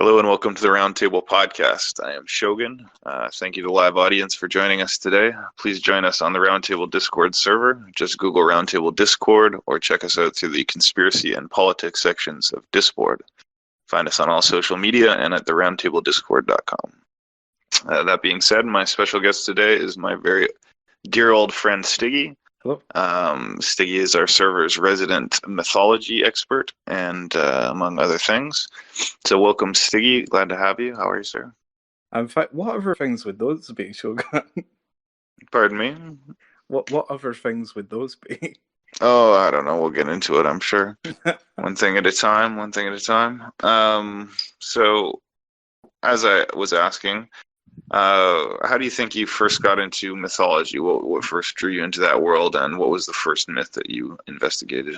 Hello and welcome to the Roundtable Podcast. I am Shogun. Thank you to the live audience for joining us today. Please join us on the Roundtable Discord server. Just Google Roundtable Discord or check us out through the conspiracy and politics sections of Discord. Find us on all social media and at theroundtablediscord.com. That being said, my special guest today is my very dear old friend Stiggy. Hello. Stiggy is our server's resident mythology expert and among other things. So welcome, Stiggy. Glad to have you. How are you, sir? In fact, what other things would those be, Shogun? Pardon me? What other things would those be? Oh, I don't know. We'll get into it, I'm sure. One thing at a time, one thing at a time. So, as I was asking, how do you think you first got into mythology? What first drew you into that world, and what was the first myth that you investigated?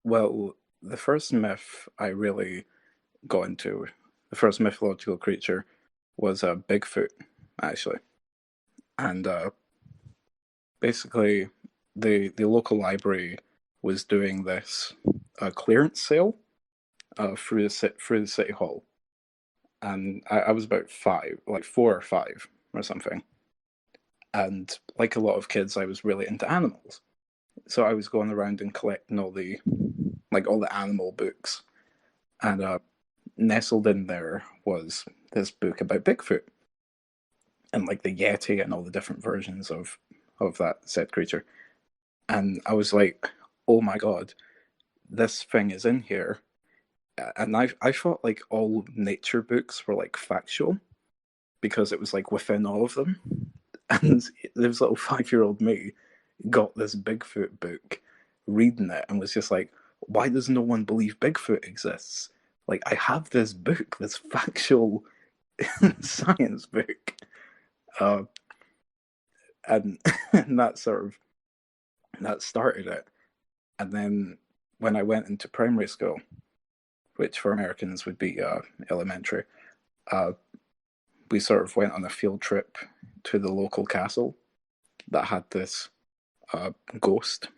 Well, the first myth I really got into, the first mythological creature, was Bigfoot, actually. And basically, the local library was doing this clearance sale through the city hall. And I was about 4 or 5 or something. And like a lot of kids, I was really into animals. So I was going around and collecting all the animal books. And nestled in there was this book about Bigfoot. And like the Yeti and all the different versions of that said creature. And I was like, oh my god, this thing is in here. And I thought like all nature books were like factual because it was like within all of them. And this little 5-year-old me got this Bigfoot book, reading it, and was just like, why does no one believe Bigfoot exists? Like, I have this book, this factual science book. And that started it. And then when I went into primary school, which for Americans would be elementary, we sort of went on a field trip to the local castle that had this ghost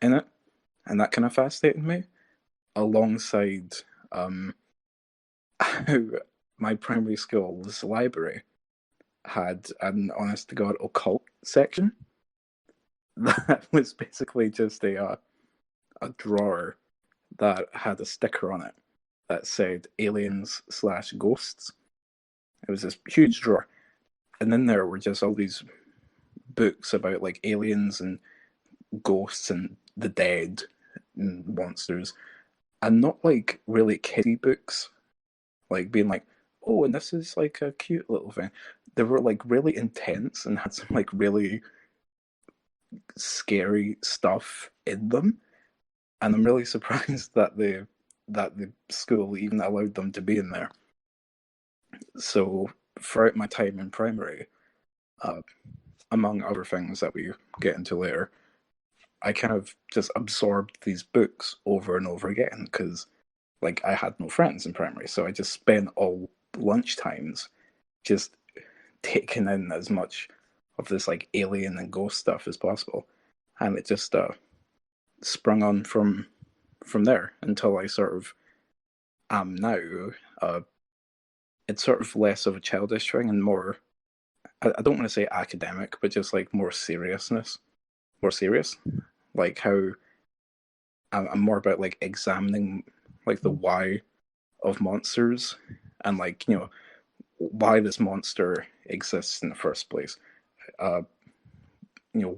in it, and that kind of fascinated me, alongside how my primary school's library had an honest-to-God occult section that was basically just a drawer that had a sticker on it that said aliens/ghosts. It was this huge drawer. And then there were just all these books about like aliens and ghosts and the dead and monsters. And not like really kiddie books, like being like, oh, and this is like a cute little thing. They were like really intense and had some like really scary stuff in them. And I'm really surprised that the school even allowed them to be in there. So throughout my time in primary, among other things that we get into later, I kind of just absorbed these books over and over again because, like, I had no friends in primary, so I just spent all lunch times just taking in as much of this like alien and ghost stuff as possible, and it just sprung on from there until I sort of am now. It's sort of less of a childish thing and more, I don't want to say academic, but just like more serious. Like how I'm more about like examining like the why of monsters and like, you know, why this monster exists in the first place. You know,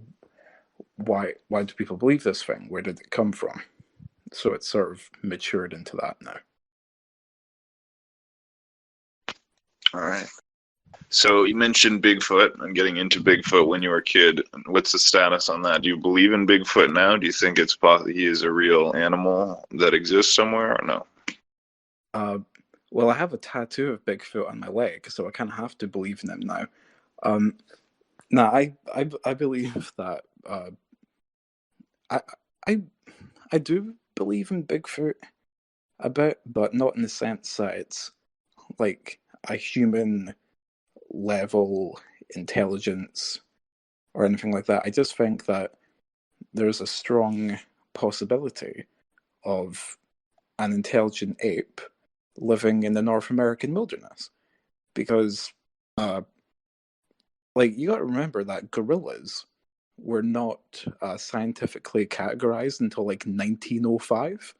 why do people believe this thing? Where did it come from? So it's sort of matured into that now. All right. So you mentioned Bigfoot and getting into Bigfoot when you were a kid. What's the status on that? Do you believe in Bigfoot now? Do you think it's possible he is a real animal that exists somewhere, or no? Well, I have a tattoo of Bigfoot on my leg, so I kind of have to believe in him now. No, I believe that I do believe in Bigfoot a bit, but not in the sense that it's like a human level intelligence or anything like that. I just think that there's a strong possibility of an intelligent ape living in the North American wilderness, because like, you got to remember that gorillas were not scientifically categorized until like 1905.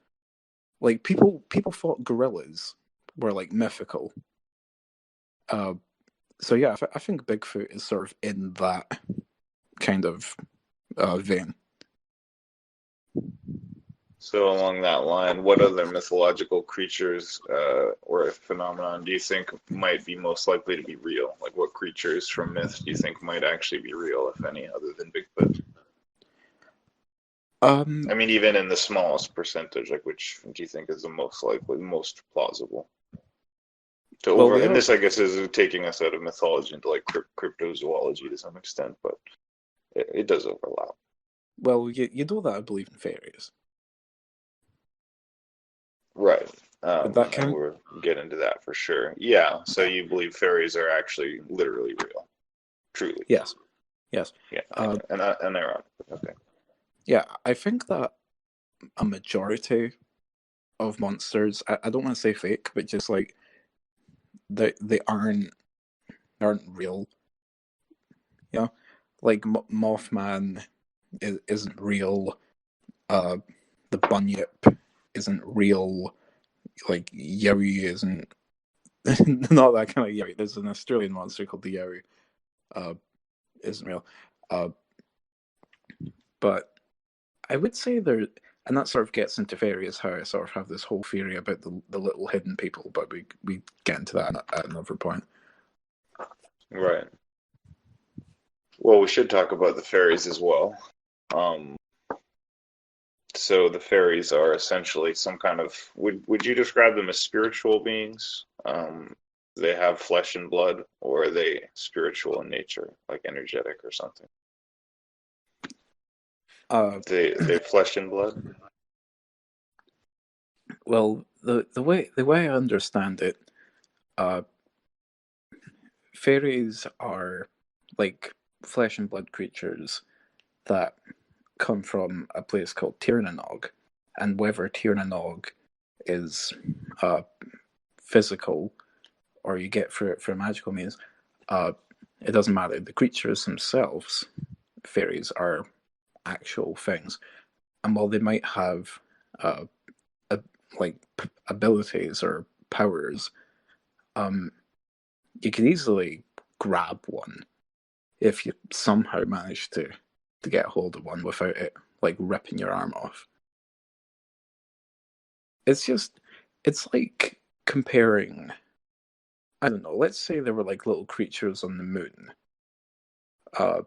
Like, people thought gorillas were like mythical. Uh, so yeah, I think Bigfoot is sort of in that kind of vein. So along that line, what other mythological creatures or phenomenon do you think might be most likely to be real? Like what creatures from myth do you think might actually be real, if any, other than Bigfoot? I mean, even in the smallest percentage, like which do you think is the most likely, most plausible? To Well, over, we and have this, I guess, is taking us out of mythology into like cryptozoology to some extent, but it does overlap. well, you know that I believe in fairies. Right. Would that And count? we'll get into that for sure. Yeah. So you believe fairies are actually literally real, truly. Yes, yes. Yeah. Uh, And they're on. Okay. yeah, I think that a majority of monsters, I don't want to say fake, but just like they aren't real. You know, like Mothman isn't real. Uh, the Bunyip isn't real. Like Yowie isn't not that kind of Yowie. There's an Australian monster called the Yowie. Uh, isn't real. Uh, but I would say there, and that sort of gets into fairies. How I sort of have this whole theory about the little hidden people, but we get into that at another point. Right. Well, we should talk about the fairies as well. Um, so the fairies are essentially some kind of, would you describe them as spiritual beings? They have flesh and blood, or are they spiritual in nature, like energetic or something? Uh, They have flesh and blood. well, the way I understand it, uh, fairies are like flesh and blood creatures that come from a place called Tirnanog, and whether Tirnanog is uh, physical or you get through it through magical means, uh, it doesn't matter. The creatures themselves, fairies, are actual things, and while they might have uh, a, like abilities or powers, um, you could easily grab one if you somehow manage to get hold of one without it like ripping your arm off. It's just it's like comparing, I don't know, let's say there were like little creatures on the moon. Uh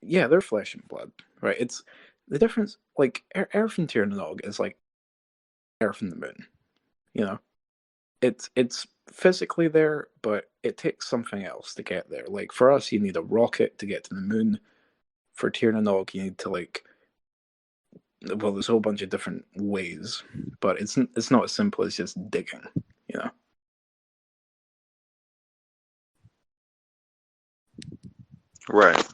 yeah, they're flesh and blood, right? It's the difference, like Earth and Tirnanog is like Earth and the moon, you know? It's physically there, but it takes something else to get there. Like for us you need a rocket to get to the moon. For Tirnanog you need to like, well, there's a whole bunch of different ways, but it's not as simple as just digging, you know. Right.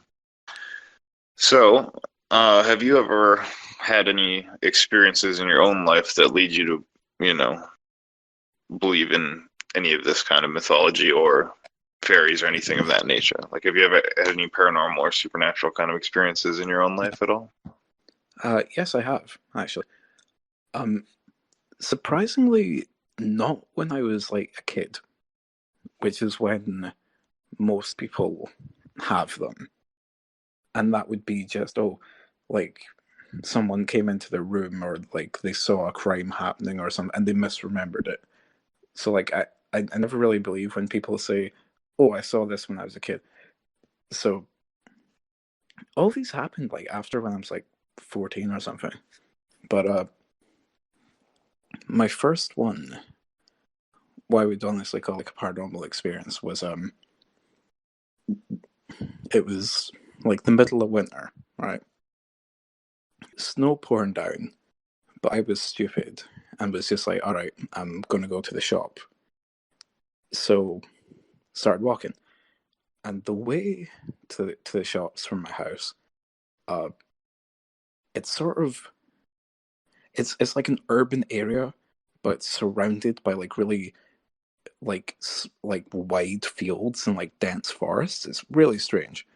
So, have you ever had any experiences in your own life that lead you to, you know, believe in any of this kind of mythology or fairies or anything of that nature? Like, have you ever had any paranormal or supernatural kind of experiences in your own life at all? Yes, I have actually. Um, Surprisingly, not when I was like a kid, which is when most people have them, and that would be just, oh, like someone came into the room or like they saw a crime happening or something and they misremembered it. So like I never really believe when people say, "Oh, I saw this when I was a kid." So all these happened like after when I was like 14 or something. But my first one, what I would honestly call like a paranormal experience, was it was like the middle of winter, right? Snow pouring down, but I was stupid and was just like, all right, I'm gonna go to the shop. So started walking, and the way to the shops from my house, uh, it's sort of it's like an urban area, but surrounded by like really like wide fields and like dense forests. It's really strange.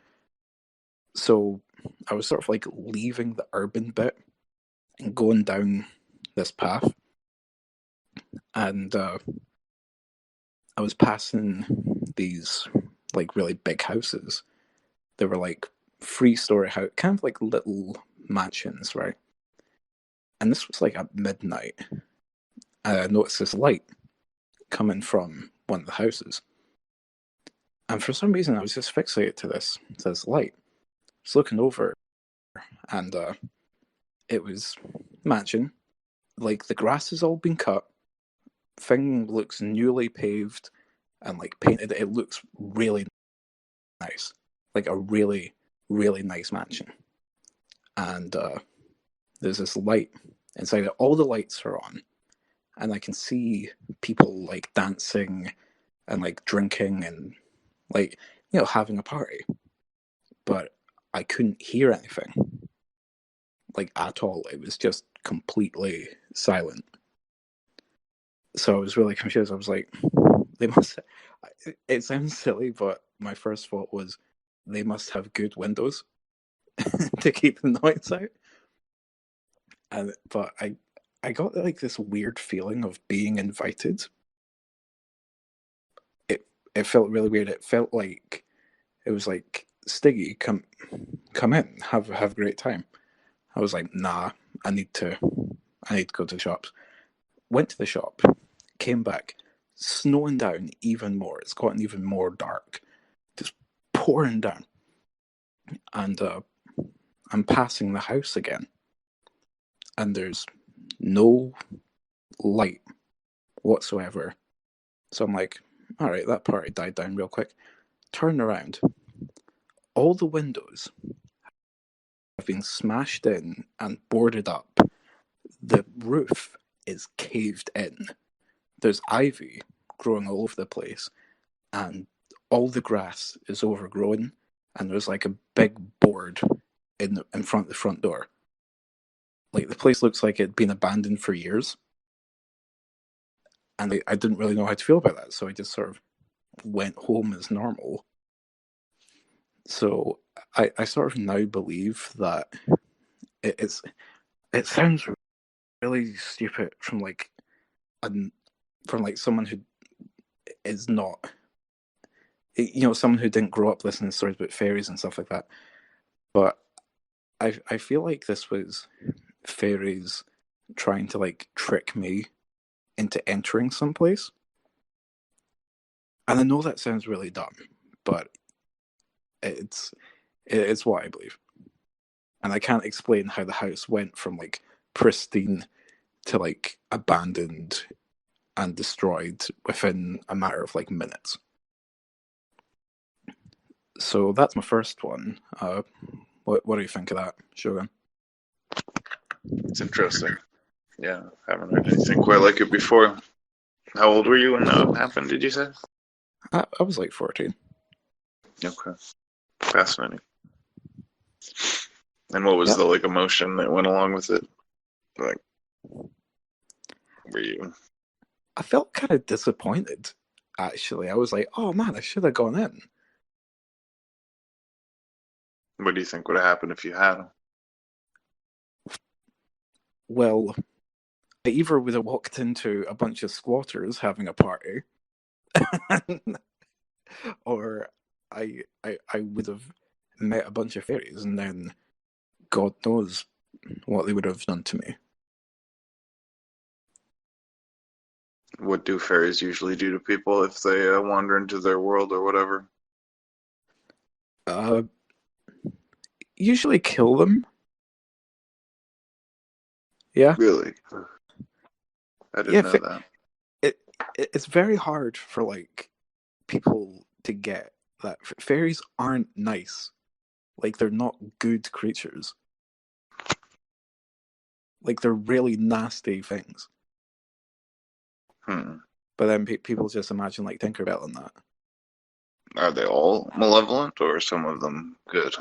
So I was sort of like leaving the urban bit and going down this path, and I was passing these like really big houses. They were like 3-story house, kind of like little mansions, right? And this was like at midnight. And I noticed this light coming from one of the houses. And for some reason, I was just fixated to this light. I was looking over, and it was mansion. Like the grass has all been cut. Thing looks newly paved and like painted. It looks really nice, like a really, really nice mansion. And there's this light inside it. All the lights are on, and I can see people like dancing and like drinking and like having a party. But I couldn't hear anything, like at all. It was just completely silent. So I was really confused. I was like, they must. It sounds silly, but my first thought was they must have good windows to keep the noise out. But I got like this weird feeling of being invited. It felt really weird. It felt like it was like, Stiggy, come in, have a great time. I was like, nah, I need to go to the shops. Went to the shop, came back, snowing down even more. It's gotten even more dark, just pouring down. And I'm passing the house again, and there's no light whatsoever. So I'm like, all right, that party died down real quick. Turn around. All the windows have been smashed in and boarded up. The roof is caved in. There's ivy growing all over the place, and all the grass is overgrown, and there's like a big board in front of the front door. Like the place looks like it'd been abandoned for years. And I didn't really know how to feel about that, so I just sort of went home as normal. So I sort of now believe that it sounds really stupid from like someone who is not, someone who didn't grow up listening to stories about fairies and stuff like that. But I feel like this was fairies trying to like trick me into entering someplace. And I know that sounds really dumb, but it's what I believe. And I can't explain how the house went from like pristine to like abandoned and destroyed within a matter of like minutes. So that's my first one. What do you think of that, Shogun? It's interesting. Yeah, haven't heard anything quite like it before. How old were you when that happened, did you say? I was like 14. Okay. Fascinating. And what was the like emotion that went along with it? Like, were you? I felt kind of disappointed, actually. I was like, oh man, I should have gone in. What do you think would have happened if you had? Well, I either would have walked into a bunch of squatters having a party, or I would have met a bunch of fairies, and then God knows what they would have done to me. What do fairies usually do to people if they wander into their world or whatever? Usually kill them. Yeah. Really? I didn't know that. It's very hard for like people to get that fairies aren't nice. Like they're not good creatures. Like they're really nasty things. But then people just imagine like Tinkerbell and that. Are they all malevolent, or are some of them good?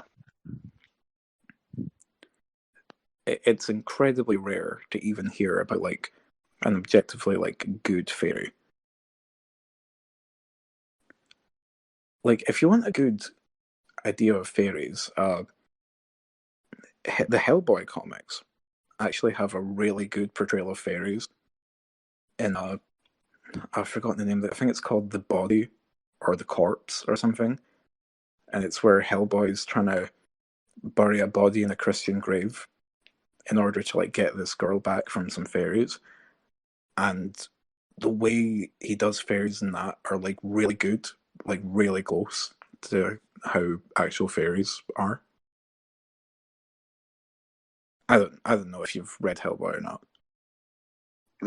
It's incredibly rare to even hear about like an objectively like good fairy. Like if you want a good idea of fairies, the Hellboy comics actually have a really good portrayal of fairies. In I've forgotten the name of it. I think it's called The Body or The Corpse or something. And it's where Hellboy's trying to bury a body in a Christian grave in order to like get this girl back from some fairies. And the way he does fairies in that are like really good, like really close to how actual fairies are. I don't know if you've read Hellboy or not.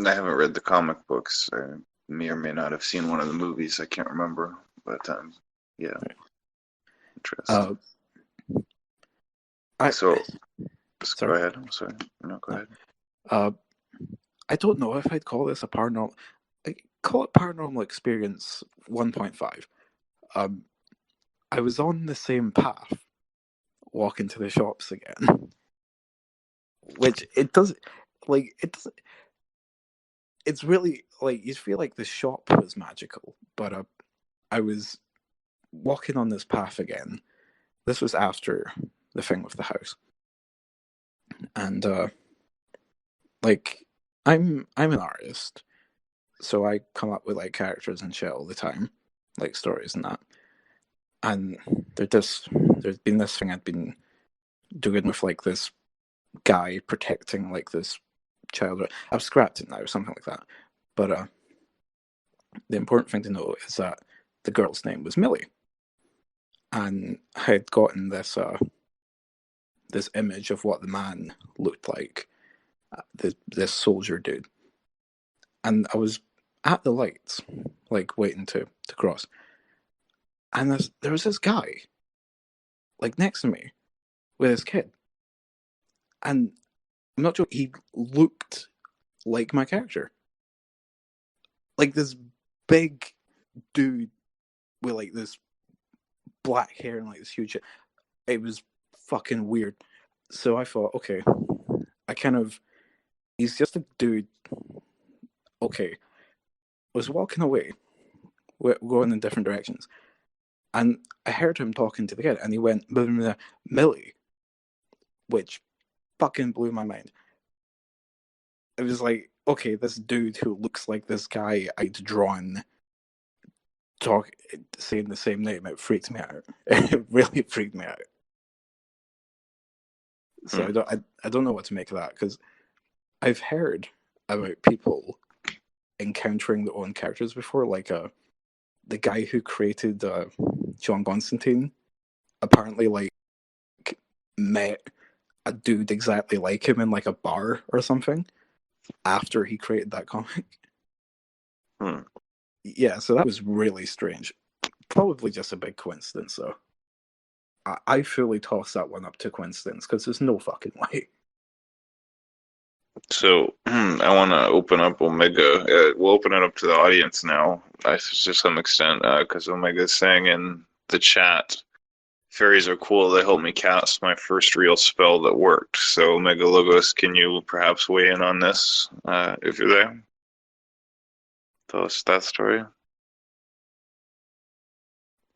I haven't read the comic books. I may or may not have seen one of the movies. I can't remember, but yeah, Uh, interesting. I So, just go sorry. ahead. I'm sorry. No, go ahead. Uh, I don't know if I'd call this a paranormal. I call it paranormal experience 1.5. Um, I was on the same path, walking to the shops again, which it does, like it does. It's really like you feel like the shop was magical, but I was walking on this path again. This was after the thing with the house, and like I'm an artist, so I come up with like characters and shit all the time, like stories and that. And there's been this thing I'd been doing with like this guy protecting like this child. I've scrapped it now, something like that. But the important thing to know is that the girl's name was Millie, and I had gotten this image of what the man looked like, this soldier dude, and I was at the lights, like waiting to cross, and there was this guy like next to me with his kid, and I'm not joking, he looked like my character, like this big dude with like this black hair and like this huge. It was fucking weird. So I thought, okay, I kind of he's just a dude. Okay, I was walking away, going in different directions, and I heard him talking to the kid, and he went Millie, which fucking blew my mind. It was like, okay, this dude who looks like this guy I'd drawn talk saying the same name. It freaked me out. It really freaked me out. So Hmm. I don't know what to make of that because I've heard about people encountering their own characters before, like the guy who created John Constantine apparently like met a dude exactly like him in like a bar or something after he created that comic. Hmm. Yeah, so that was really strange. Probably just a big coincidence, though. I fully toss that one up to coincidence because there's no fucking way. So, I want to open up Omega. We'll open it up to the audience now, to some extent, because Omega is saying in the chat, fairies are cool. They helped me cast my first real spell that worked. So, Omega Logos, can you perhaps weigh in on this if you're there? Tell us that story.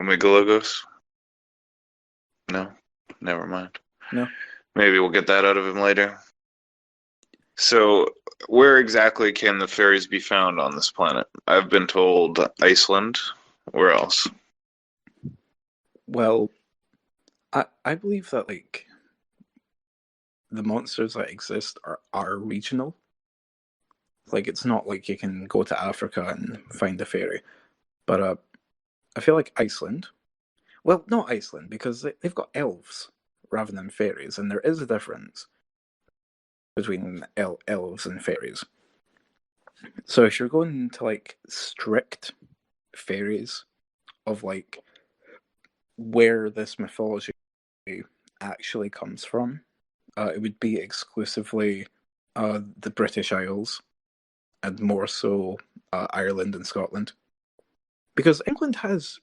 Omega Logos? No? Never mind. No, Maybe we'll get that out of him later. So, where exactly can the fairies be found on this planet? I've been told Iceland. Where else? well, I believe that like the monsters that exist are regional. Like it's not like you can go to Africa and find a fairy. But I feel like Iceland. Well, not Iceland because they've got elves rather than fairies, and there is a difference between elves and fairies. So if you're going to like strict fairies of like where this mythology actually comes from, it would be exclusively the British Isles and more so Ireland and Scotland. Because England has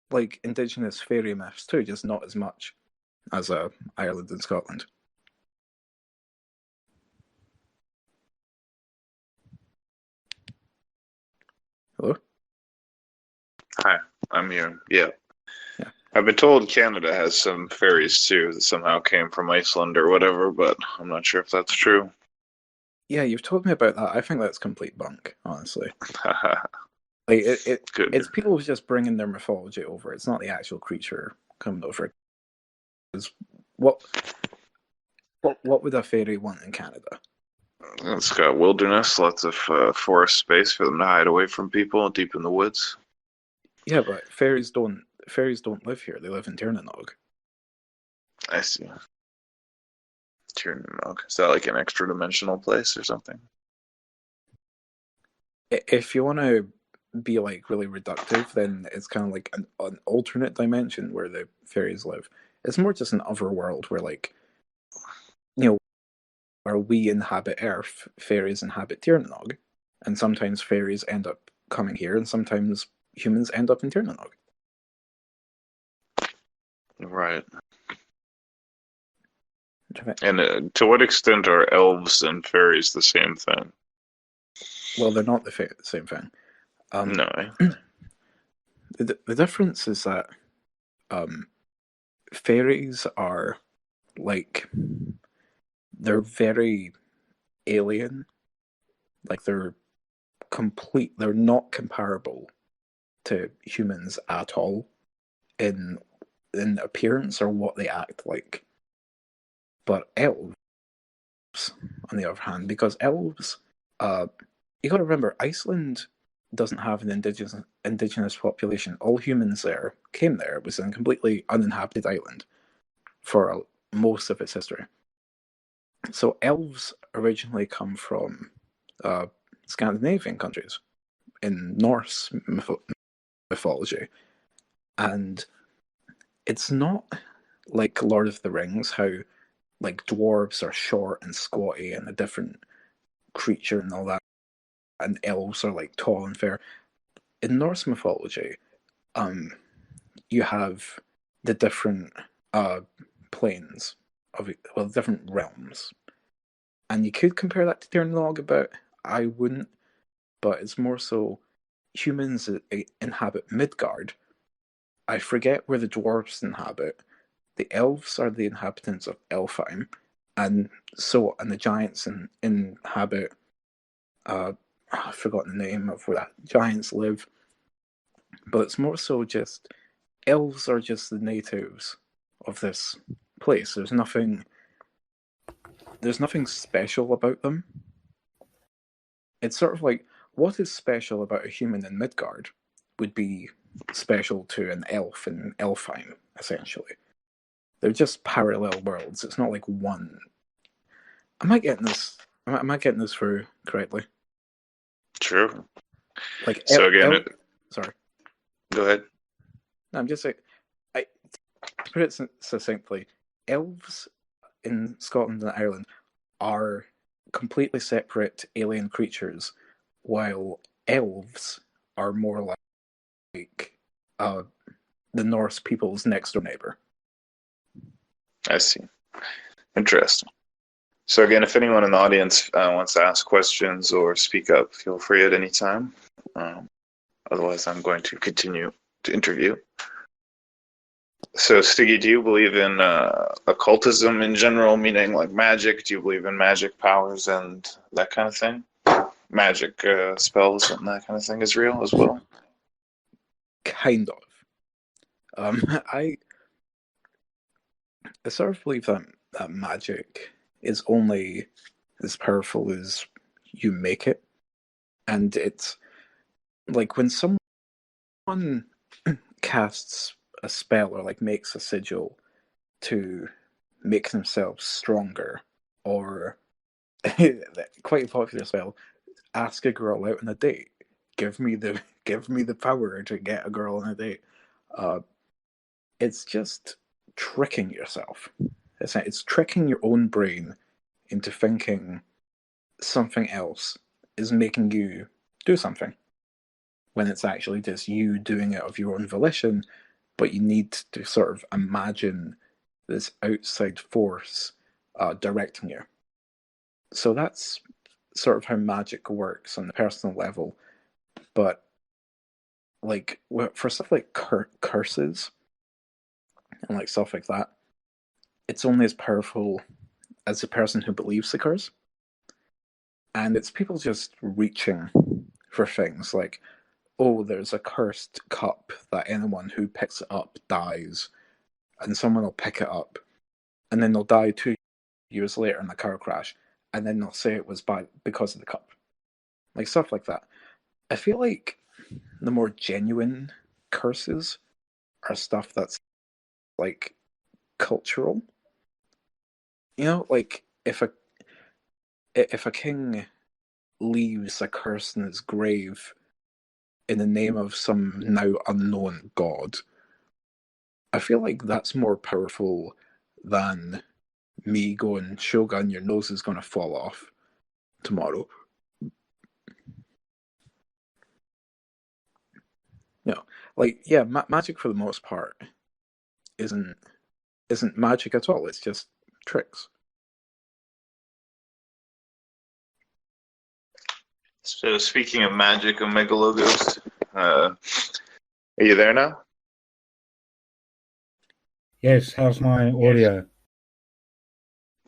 like indigenous fairy myths too, just not as much as Ireland and Scotland. Hello? Hi, I'm here. Yeah. Yeah. I've been told Canada has some fairies too that somehow came from Iceland or whatever, but I'm not sure if that's true. Yeah, you've told me about that. I think that's complete bunk, honestly. Like Good. it's people just bringing their mythology over. It's not the actual creature coming over. It's what what would a fairy want in Canada? It's got wilderness, lots of forest space for them to hide away from people deep in the woods. Yeah, but fairies don't live here. They live in Tirnanog. I see. Tiernanog. Is that like an extra dimensional place or something? If you want to be like really reductive, then it's kind of like an alternate dimension where the fairies live. It's more just an other world where like you know where we inhabit Earth, fairies inhabit Tirnanog, and sometimes fairies end up coming here, and sometimes humans end up in Tirnanog. Right. And to what extent are elves and fairies the same thing? Well, they're not the same thing. Um, No. the difference is that um, fairies are like they're very alien. Like they're not comparable to humans at all in appearance or what they act like. But elves, on the other hand, because elves, uh, you got to remember, Iceland doesn't have an indigenous population. All humans there came there. It was a completely uninhabited island for most of its history. So elves originally come from uh, Scandinavian countries in Norse mythology, and it's not like Lord of the Rings, how like dwarves are short and squatty and a different creature and all that, and elves are like tall and fair. In Norse mythology, um, you have the different uh planes of different realms, and you could compare that to Terranog a bit. I wouldn't, but it's more so humans inhabit Midgard. I forget where the dwarves inhabit. The elves are the inhabitants of Elfheim, and the giants inhabit. I've forgotten the name of where that giants live, but it's more so just elves are just the natives of this place. There's nothing special about them. It's sort of like what is special about a human in Midgard would be special to an elf in Elfheim, essentially. They're just parallel worlds. It's not like one. Am I getting this? Am I getting this through correctly? True. Like So again, sorry. go ahead. No, I'm just saying. To put it succinctly, elves in Scotland and Ireland are completely separate alien creatures, while elves are more like uh, the Norse people's next door neighbor. I see. Interesting. So again, if anyone in the audience wants to ask questions or speak up, feel free at any time. Otherwise, I'm going to continue to interview. So, Stiggy, do you believe in occultism in general, meaning like magic? Do you believe in magic powers and that kind of thing? Magic spells and that kind of thing is real as well? Kind of. Um, I I sort of believe that magic is only as powerful as you make it, and it's like when someone casts a spell or like makes a sigil to make themselves stronger, or quite a popular spell, ask a girl out on a date. Give me the power to get a girl on a date. Uh, it's just tricking yourself. It's tricking your own brain into thinking something else is making you do something when it's actually just you doing it of your own volition, but you need to sort of imagine this outside force directing you. So that's sort of how magic works on the personal level. But like for stuff like curses and like stuff like that, it's only as powerful as the person who believes the curse. And it's people just reaching for things like, oh, there's a cursed cup that anyone who picks it up dies, and someone will pick it up, and then they'll die 2 years later in a car crash, and then they'll say it was because of the cup. Like stuff like that. I feel like the more genuine curses are stuff that's like cultural. You know, like if a king leaves a curse in his grave in the name of some now unknown god, I feel like that's more powerful than me going, Shogun, your nose is going to fall off tomorrow. You know, like yeah, magic for the most part isn't isn't magic at all. It's just tricks. So speaking of magic, Omegalogos, are you there now? Yes, how's my audio?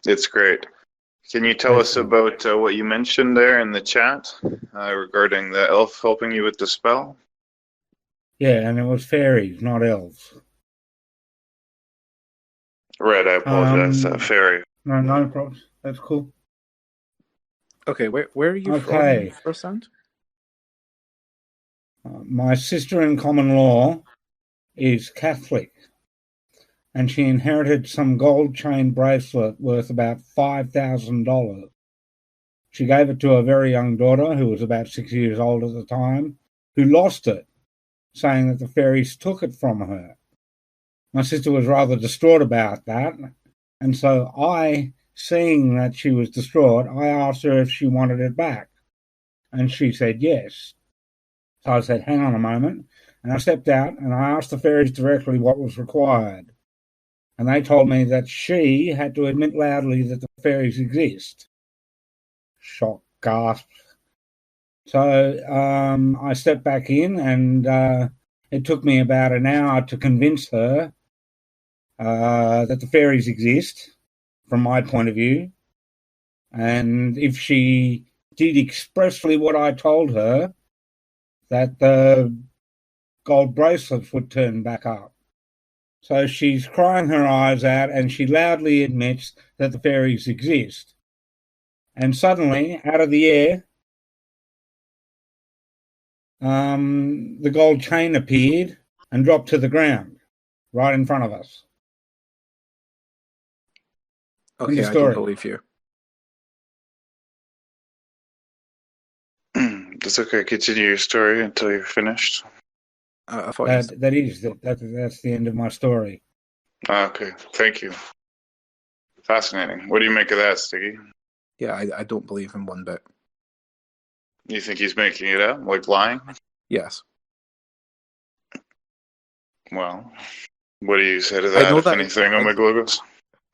It's great. Can you tell us about what you mentioned there in the chat regarding the elf helping you with the spell? Yeah, and it was fairies, not elves. Right, I apologize. Fairy. No problems. That's cool. Okay, where are you Okay. from, Rosand? My sister in common law is Catholic, and she inherited some gold chain bracelet worth about $5,000. She gave it to a very young daughter, who was about 6 years old at the time, who lost it, saying that the fairies took it from her. My sister was rather distraught about that, and so seeing that she was distraught, I asked her if she wanted it back, and she said yes. So I said, hang on a moment, and I stepped out and I asked the fairies directly what was required. And they told me that she had to admit loudly that the fairies exist. Shock, gasp. So I stepped back in, and it took me about an hour to convince her that the fairies exist, from my point of view. And if she did expressly what I told her, that the gold bracelets would turn back up. So she's crying her eyes out, and she loudly admits that the fairies exist. And suddenly, out of the air, the gold chain appeared and dropped to the ground right in front of us. Okay, I don't believe you. That's okay. Continue your story until you're finished. I thought that's the end of my story. Okay, thank you. Fascinating. What do you make of that, Stiggy? Yeah, I don't believe him one bit. You think he's making it up, like lying? Yes. Well, what do you say to that, if anything, Omegalogos?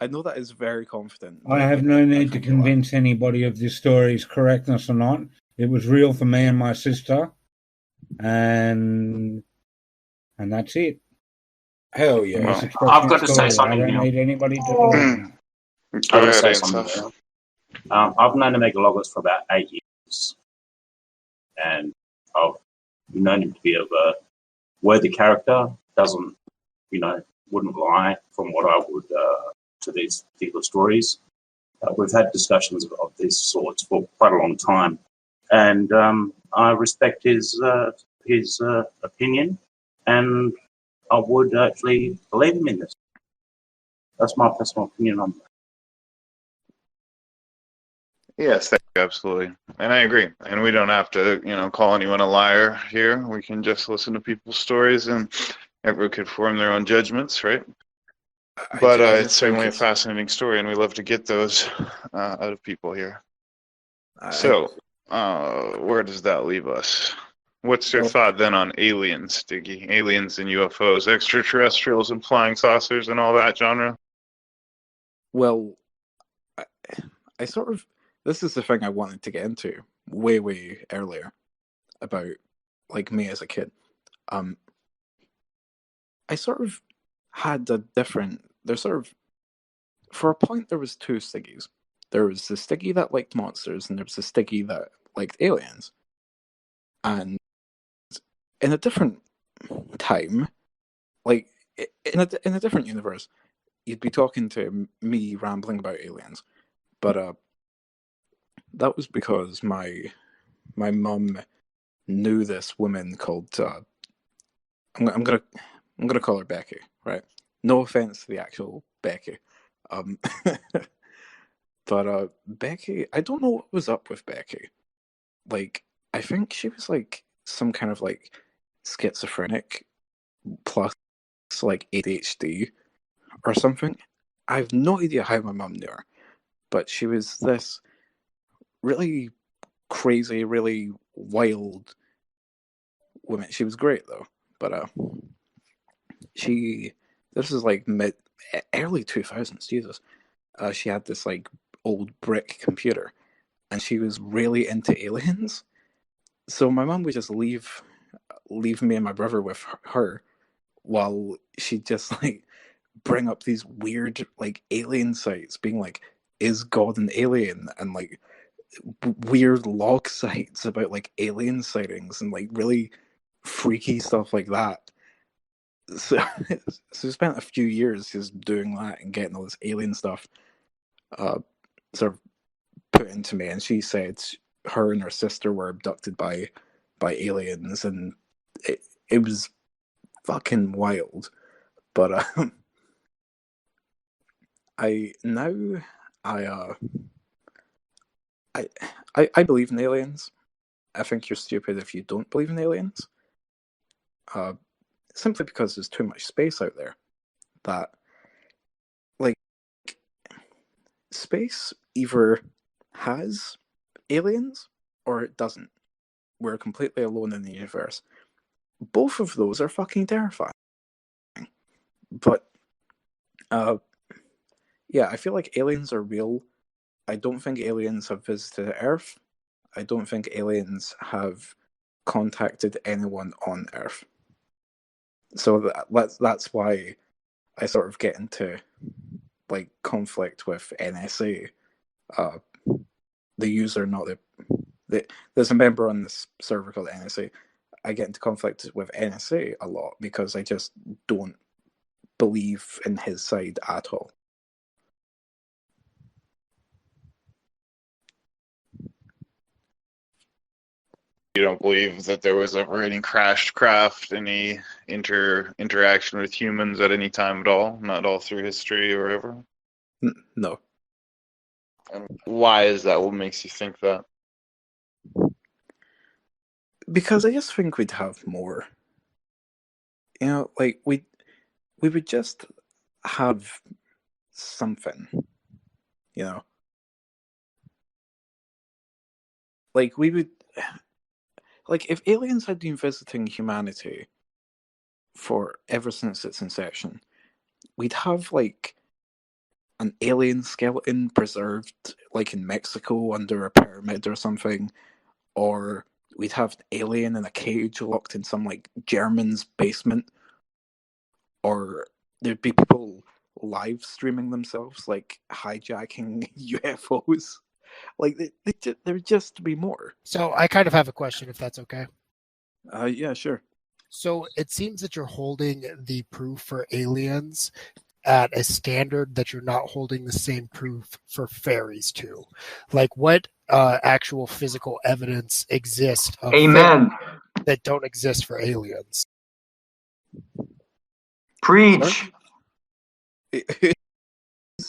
I know that is very confident. I have no need to convince anybody of this story's correctness or not. It was real for me and my sister, and that's it. Hell yeah! Well, I've got to say something. I don't need anybody to do it. I've got to say something. I've known Omegalogos for about 8 years, and I've known him to be of a worthy character. Doesn't, wouldn't lie from what I would to these particular stories. We've had discussions of these sorts for quite a long time, and I respect his opinion, and I would actually believe him in this. That's my personal opinion on that. Yes, absolutely. And I agree. And we don't have to, call anyone a liar here. We can just listen to people's stories and everyone can form their own judgments, right? But it's certainly a fascinating story, and we love to get those out of people here. So, where does that leave us? What's your thought then on aliens, Stiggy? Aliens and UFOs, extraterrestrials and flying saucers and all that genre? Well, I sort of... This is the thing I wanted to get into way, way earlier about, like, me as a kid. I sort of had a different. There's sort of for a point there was two Stiggies. There was the Stiggy that liked monsters, and there was the Stiggy that liked aliens. And in a different time, like in a different universe, you'd be talking to me rambling about aliens, but that was because my mum knew this woman called I'm gonna call her Becky, right? No offense to the actual Becky, um, but Becky, I don't know what was up with Becky. Like, I think she was like some kind of like schizophrenic plus like ADHD or something. I have no idea how my mum knew her, but she was this really crazy, really wild woman. She was great though, but she this is like early 2000s. Jesus, she had this like old brick computer, and she was really into aliens. So my mum would just leave me and my brother with her while she'd just like bring up these weird like alien sites, being like, "Is God an alien?" and like weird log sites about like alien sightings and like really freaky stuff like that. So, so we spent a few years just doing that and getting all this alien stuff sort of put into me. And she said her and her sister were abducted by aliens, and it was fucking wild. But I now I I believe in aliens. I think you're stupid if you don't believe in aliens. Simply because there's too much space out there. That like space either has aliens or it doesn't. We're completely alone in the universe. Both of those are fucking terrifying. But yeah, I feel like aliens are real. I don't think aliens have visited Earth. I don't think aliens have contacted anyone on Earth. So that's why I sort of get into like conflict with NSA. The user, not there's a member on this server called NSA. I get into conflict with NSA a lot because I just don't believe in his side at all. You don't believe that there was ever any crashed craft, any interaction with humans at any time at all, not all through history or ever? No. And why is that? What makes you think that? Because I just think we'd have more. You know, like we would just have something. You know, like we would, like if aliens had been visiting humanity for ever since its inception, we'd have like an alien skeleton preserved like in Mexico under a pyramid or something, or we'd have an alien in a cage locked in some like German's basement, or there'd be people live streaming themselves like hijacking UFOs. Like there would just be more. So I kind of have a question, if that's okay. Yeah, sure. So it seems that you're holding the proof for aliens at a standard that you're not holding the same proof for fairies to. Like, what actual physical evidence exists of Amen. that don't exist for aliens? Preach.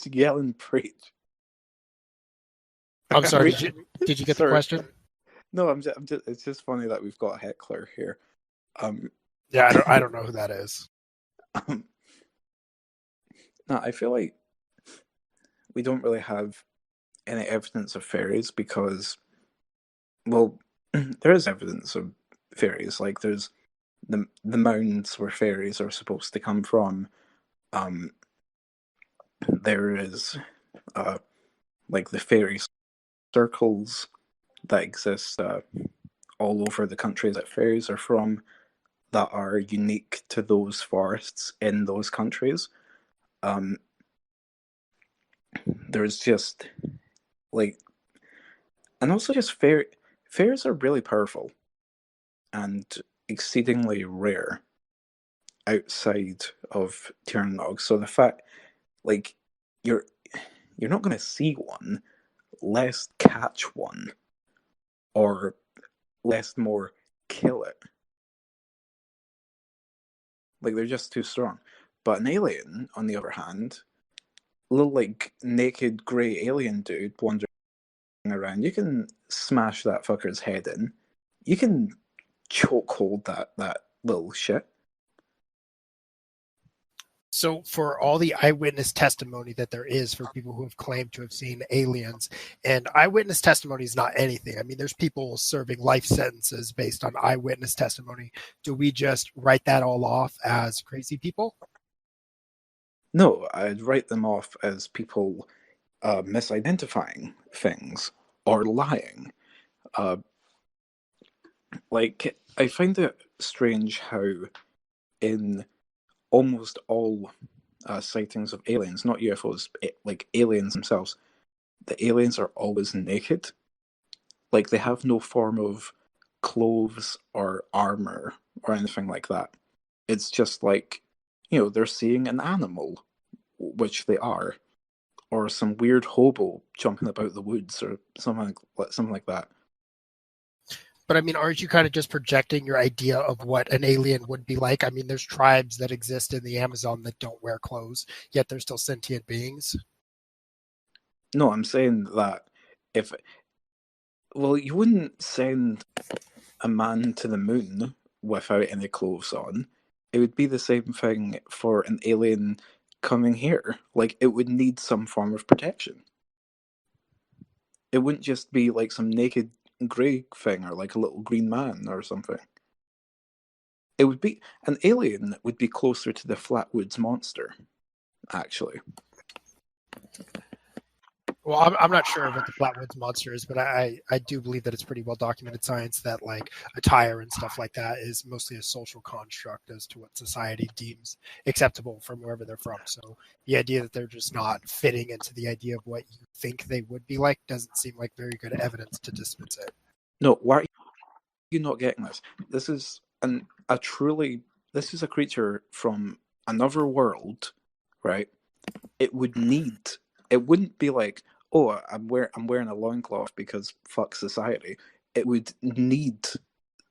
Yelling preach. I'm sorry. Did you get the question? No, I'm just. It's just funny that we've got a heckler here. Yeah, I don't know who that is. No, I feel like we don't really have any evidence of fairies because, well, there is evidence of fairies. Like there's the mounds where fairies are supposed to come from. There is like the fairy circles that exist all over the countries that fairies are from. that are unique to those forests in those countries. There's just like, and also just fairies are really powerful and exceedingly rare outside of Tirnog. So the fact, like, you're you're not going to see one, lest catch one, or lest more kill it. Like, they're just too strong. But an alien, on the other hand, little like naked grey alien dude wandering around, you can smash that fucker's head in. You can chokehold that little shit. So, for all the eyewitness testimony that there is for people who have claimed to have seen aliens, and eyewitness testimony is not anything. I mean, there's people serving life sentences based on eyewitness testimony. Do we just write that all off as crazy people? No, I'd write them off as people misidentifying things or lying. Like, I find it strange how in almost all sightings of aliens, not UFOs, like aliens themselves, the aliens are always naked. Like, they have no form of clothes or armor or anything like that. It's just like, they're seeing an animal, which they are, or some weird hobo jumping about the woods or something like that. But I mean, aren't you kind of just projecting your idea of what an alien would be like? I mean, there's tribes that exist in the Amazon that don't wear clothes, yet they're still sentient beings. No, I'm saying that you wouldn't send a man to the moon without any clothes on. It would be the same thing for an alien coming here. Like, it would need some form of protection. It wouldn't just be like some naked grey thing or like a little green man or something. It would be an alien would be closer to the Flatwoods Monster, actually. Well, I'm not sure what the Flatwoods Monster is, but I do believe that it's pretty well documented science that like attire and stuff like that is mostly a social construct as to what society deems acceptable from wherever they're from. So the idea that they're just not fitting into the idea of what you think they would be like doesn't seem like very good evidence to dismiss it. No, why are you not getting this? This is a creature from another world, right? It wouldn't be like, oh, I'm wearing a loincloth because fuck society. It would need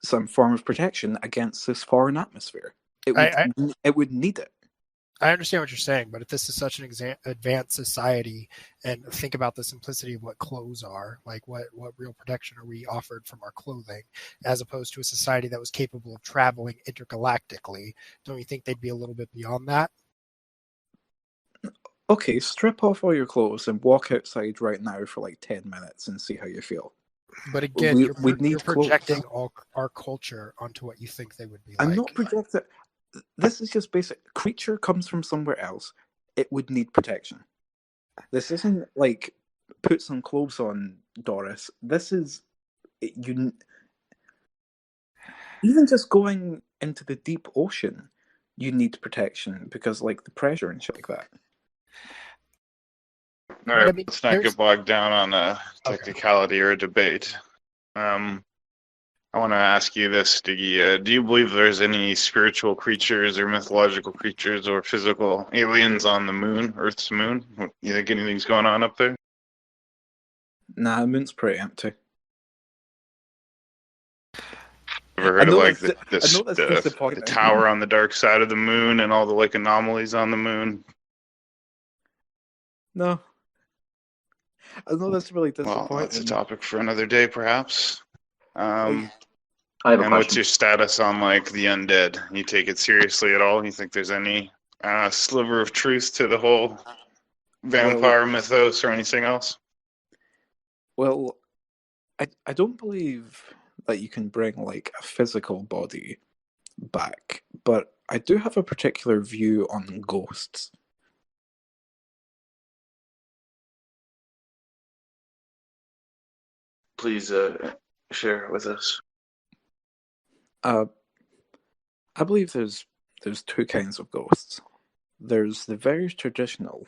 some form of protection against this foreign atmosphere. It would need it. I understand what you're saying, but if this is such an advanced society, and think about the simplicity of what clothes are, like what real protection are we offered from our clothing, as opposed to a society that was capable of traveling intergalactically, don't you think they'd be a little bit beyond that? Okay, strip off all your clothes and walk outside right now for like 10 minutes and see how you feel. But again, you're projecting clothes. our culture onto what you think they would be I'm like. not projecting. This is just basic. Creature comes from somewhere else. It would need protection. This isn't like put some clothes on, Doris. This is you. Even just going into the deep ocean, you need protection because like the pressure and shit like that. All right, I mean, let's not get bogged down on a technicality or a debate. I want to ask you this, Stiggy. Do you believe there's any spiritual creatures or mythological creatures or physical aliens on the moon, Earth's moon? You think anything's going on up there? Nah, the moon's pretty empty. Ever heard of like the tower on the dark side of the moon and all the like anomalies on the moon? No. I know that's really disappointing. Well, that's a topic for another day, perhaps. I have a question. What's your status on like the undead? You take it seriously at all? You think there's any sliver of truth to the whole vampire mythos or anything else? Well, I don't believe that you can bring like a physical body back, but I do have a particular view on ghosts. Please share it with us. I believe there's two kinds of ghosts. There's the very traditional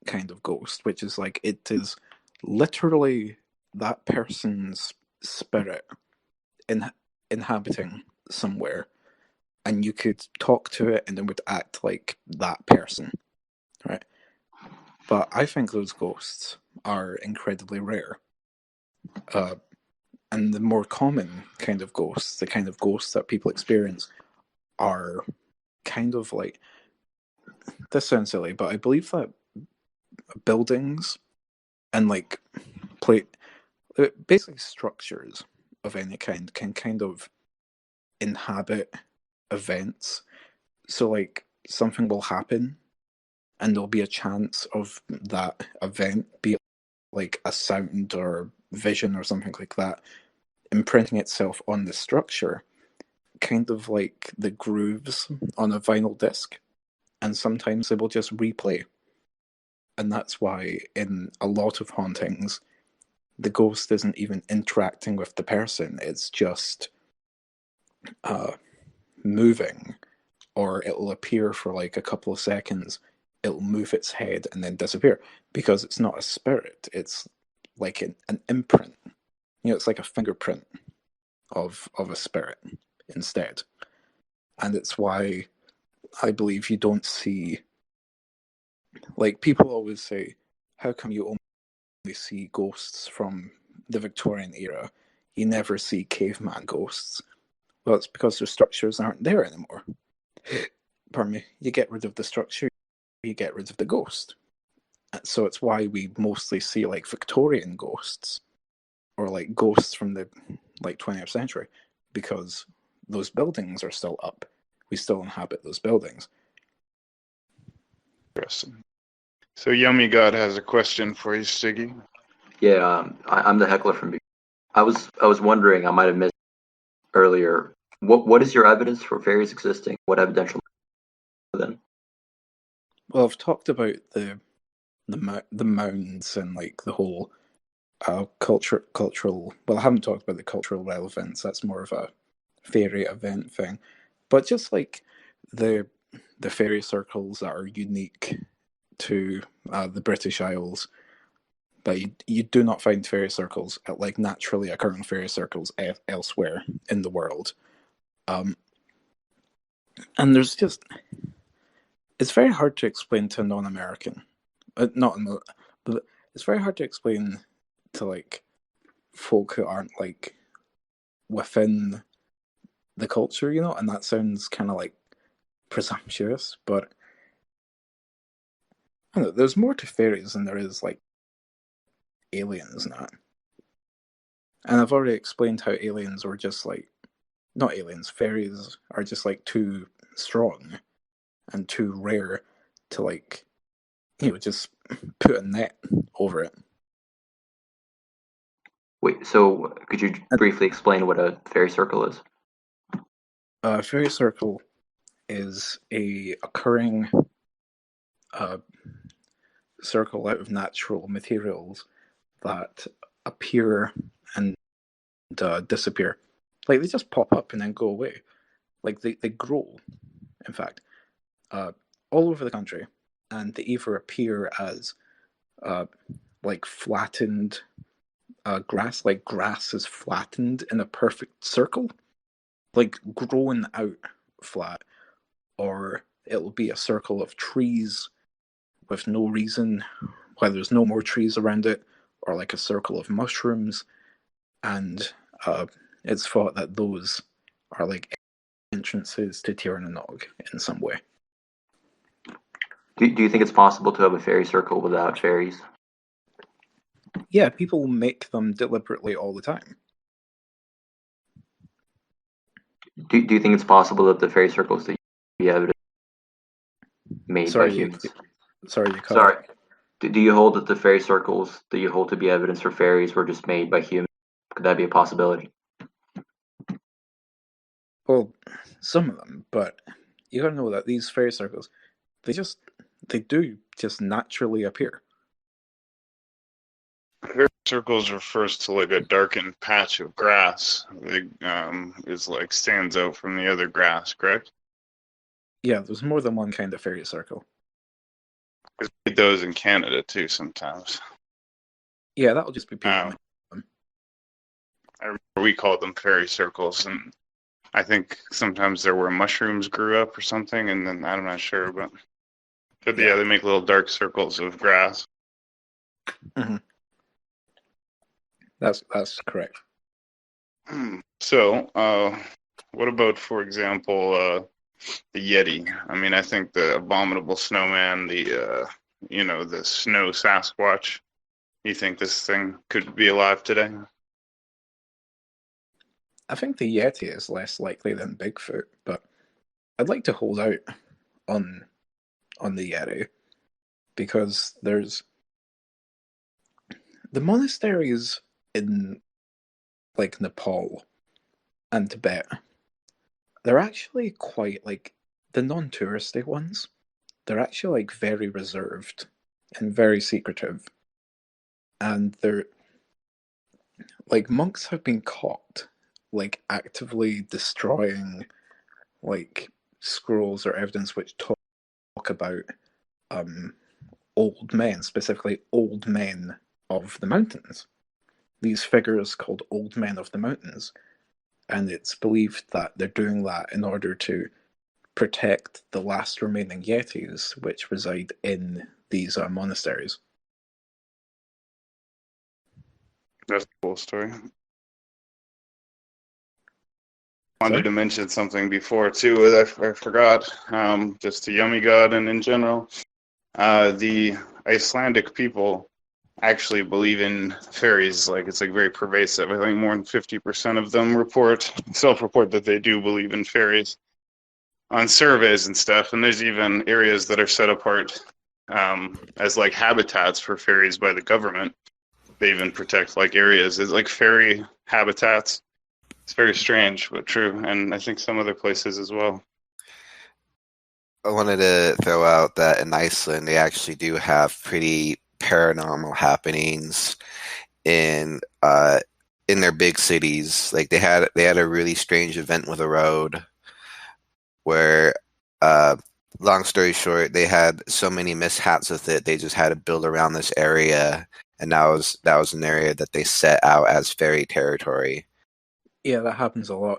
kind of ghost, which is like it is literally that person's spirit inhabiting somewhere, and you could talk to it and it would act like that person, right? But I think those ghosts are incredibly rare. And the more common kind of ghosts, the kind of ghosts that people experience, are kind of like, this sounds silly, but I believe that buildings and like basically structures of any kind can kind of inhabit events. So like something will happen and there'll be a chance of that event, be it like a sound or vision or something like that, imprinting itself on the structure, kind of like the grooves on a vinyl disc, and sometimes they will just replay. And that's why in a lot of hauntings, the ghost isn't even interacting with the person, it's just moving, or it'll appear for like a couple of seconds, it'll move its head and then disappear, because it's not a spirit, it's like an imprint. It's like a fingerprint of a spirit instead. And it's why I believe you don't see, like, people always say, how come you only see ghosts from the Victorian era? You never see caveman ghosts. Well, it's because their structures aren't there anymore. Pardon me. You get rid of the structure, you get rid of the ghost. So it's why we mostly see like Victorian ghosts, or like ghosts from the like 20th century, because those buildings are still up. We still inhabit those buildings. Interesting. So Yummy God has a question for you, Stiggy. Yeah, I'm the heckler from. I was wondering, I might have missed earlier. What is your evidence for fairies existing? What evidential then? Well, I've talked about the mounds and like the whole cultural. Well, I haven't talked about the cultural relevance. That's more of a fairy event thing. But just like the fairy circles that are unique to the British Isles, but you do not find fairy circles at like naturally occurring fairy circles elsewhere in the world. And there's just, it's very hard to explain to a non-American, but it's very hard to explain to like folk who aren't like within the culture, and that sounds kind of like presumptuous, but I don't know, there's more to fairies than there is like aliens now. And I've already explained how aliens are just like, not aliens, fairies are just like too strong and too rare to like, just put a net over it. Wait, so could you briefly explain what a fairy circle is? A fairy circle is a occurring circle out of natural materials that appear and disappear. Like they just pop up and then go away. Like they grow, in fact, all over the country, and they either appear as like flattened grass, like grass is flattened in a perfect circle, like growing out flat, or it'll be a circle of trees with no reason why there's no more trees around it, or like a circle of mushrooms, and it's thought that those are like entrances to Tir na Nog in some way. Do you think it's possible to have a fairy circle without fairies? Yeah, people make them deliberately all the time. Do you think it's possible that the fairy circles that you have made by humans? Sorry. Do you hold that the fairy circles that you hold to be evidence for fairies were just made by humans? Could that be a possibility? Well, some of them, but you gotta know that these fairy circles, they do just naturally appear. circles refers to like a darkened patch of grass that is like stands out from the other grass, correct? Yeah, there's more than one kind of fairy circle. There's those in Canada too sometimes. Yeah, that'll just be people. I remember we called them fairy circles, and I think sometimes they're where mushrooms grew up or something, and then I'm not sure, but yeah, they make little dark circles of grass. Mm-hmm. That's correct. So, what about, for example, the Yeti? I mean, I think the abominable snowman, the snow Sasquatch. You think this thing could be alive today? I think the Yeti is less likely than Bigfoot, but I'd like to hold out on the Yeti because there's the monasteries in like Nepal and Tibet. They're actually quite like the non-touristy ones. They're actually like very reserved and very secretive, and they're like monks have been caught like actively destroying like scrolls or evidence which talk about old men, specifically old men of the mountains. These figures called old men of the mountains, and it's believed that they're doing that in order to protect the last remaining Yetis which reside in these monasteries. That's a cool story. Wanted to mention something before too that I forgot. Just to Yummy God and in general, the Icelandic people actually believe in fairies. Like it's like very pervasive. I think more than 50% of them self-report that they do believe in fairies on surveys and stuff. And there's even areas that are set apart as like habitats for fairies by the government. They even protect like areas as like fairy habitats. It's very strange, but true, and I think some other places as well. I wanted to throw out that in Iceland, they actually do have pretty paranormal happenings in their big cities. Like they had a really strange event with a road where, long story short, they had so many mishaps with it, they just had to build around this area, and that was an area that they set out as fairy territory. Yeah, that happens a lot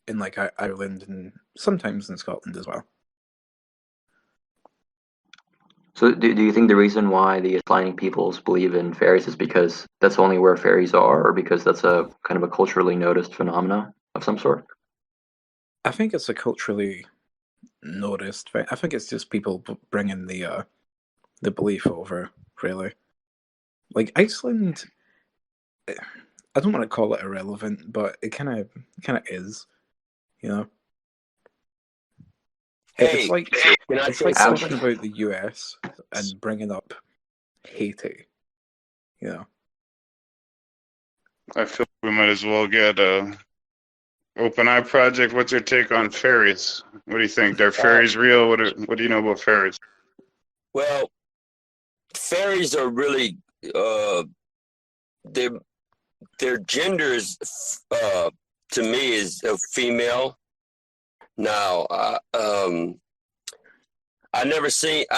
in like Ireland and sometimes in Scotland as well. So do you think the reason why the Icelandic peoples believe in fairies is because that's only where fairies are, or because that's a kind of a culturally noticed phenomena of some sort? I think it's a culturally noticed thing. I think it's just people bringing the belief over, really. Like Iceland, I don't want to call it irrelevant, but it kind of is, you know. Hey, it's like talking about the US and bringing up Haiti, you know. I feel we might as well get a Open Eye Project. What's your take on fairies? What do you think? Are fairies real? What do you know about fairies? Well, fairies are really their genders to me is a female. Now, I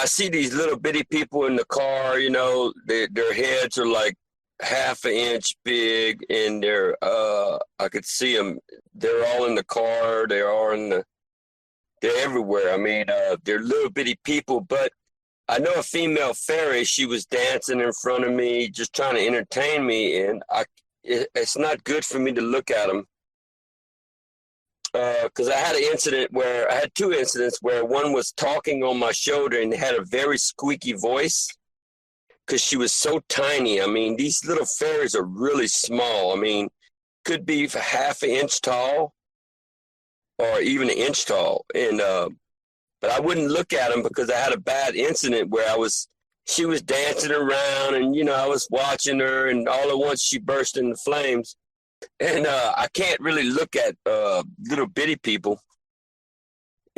see these little bitty people in the car, you know, their heads are like half an inch big, and I could see them. They're all in the car. They're everywhere. I mean, they're little bitty people, but I know a female fairy. She was dancing in front of me, just trying to entertain me, and it's not good for me to look at them. Because I had two incidents where one was talking on my shoulder and had a very squeaky voice because she was so tiny. I mean, these little fairies are really small. I mean, could be half an inch tall or even an inch tall. And but I wouldn't look at them because I had a bad incident where she was dancing around, and you know, I was watching her, and all at once she burst into flames. And I can't really look at little bitty people.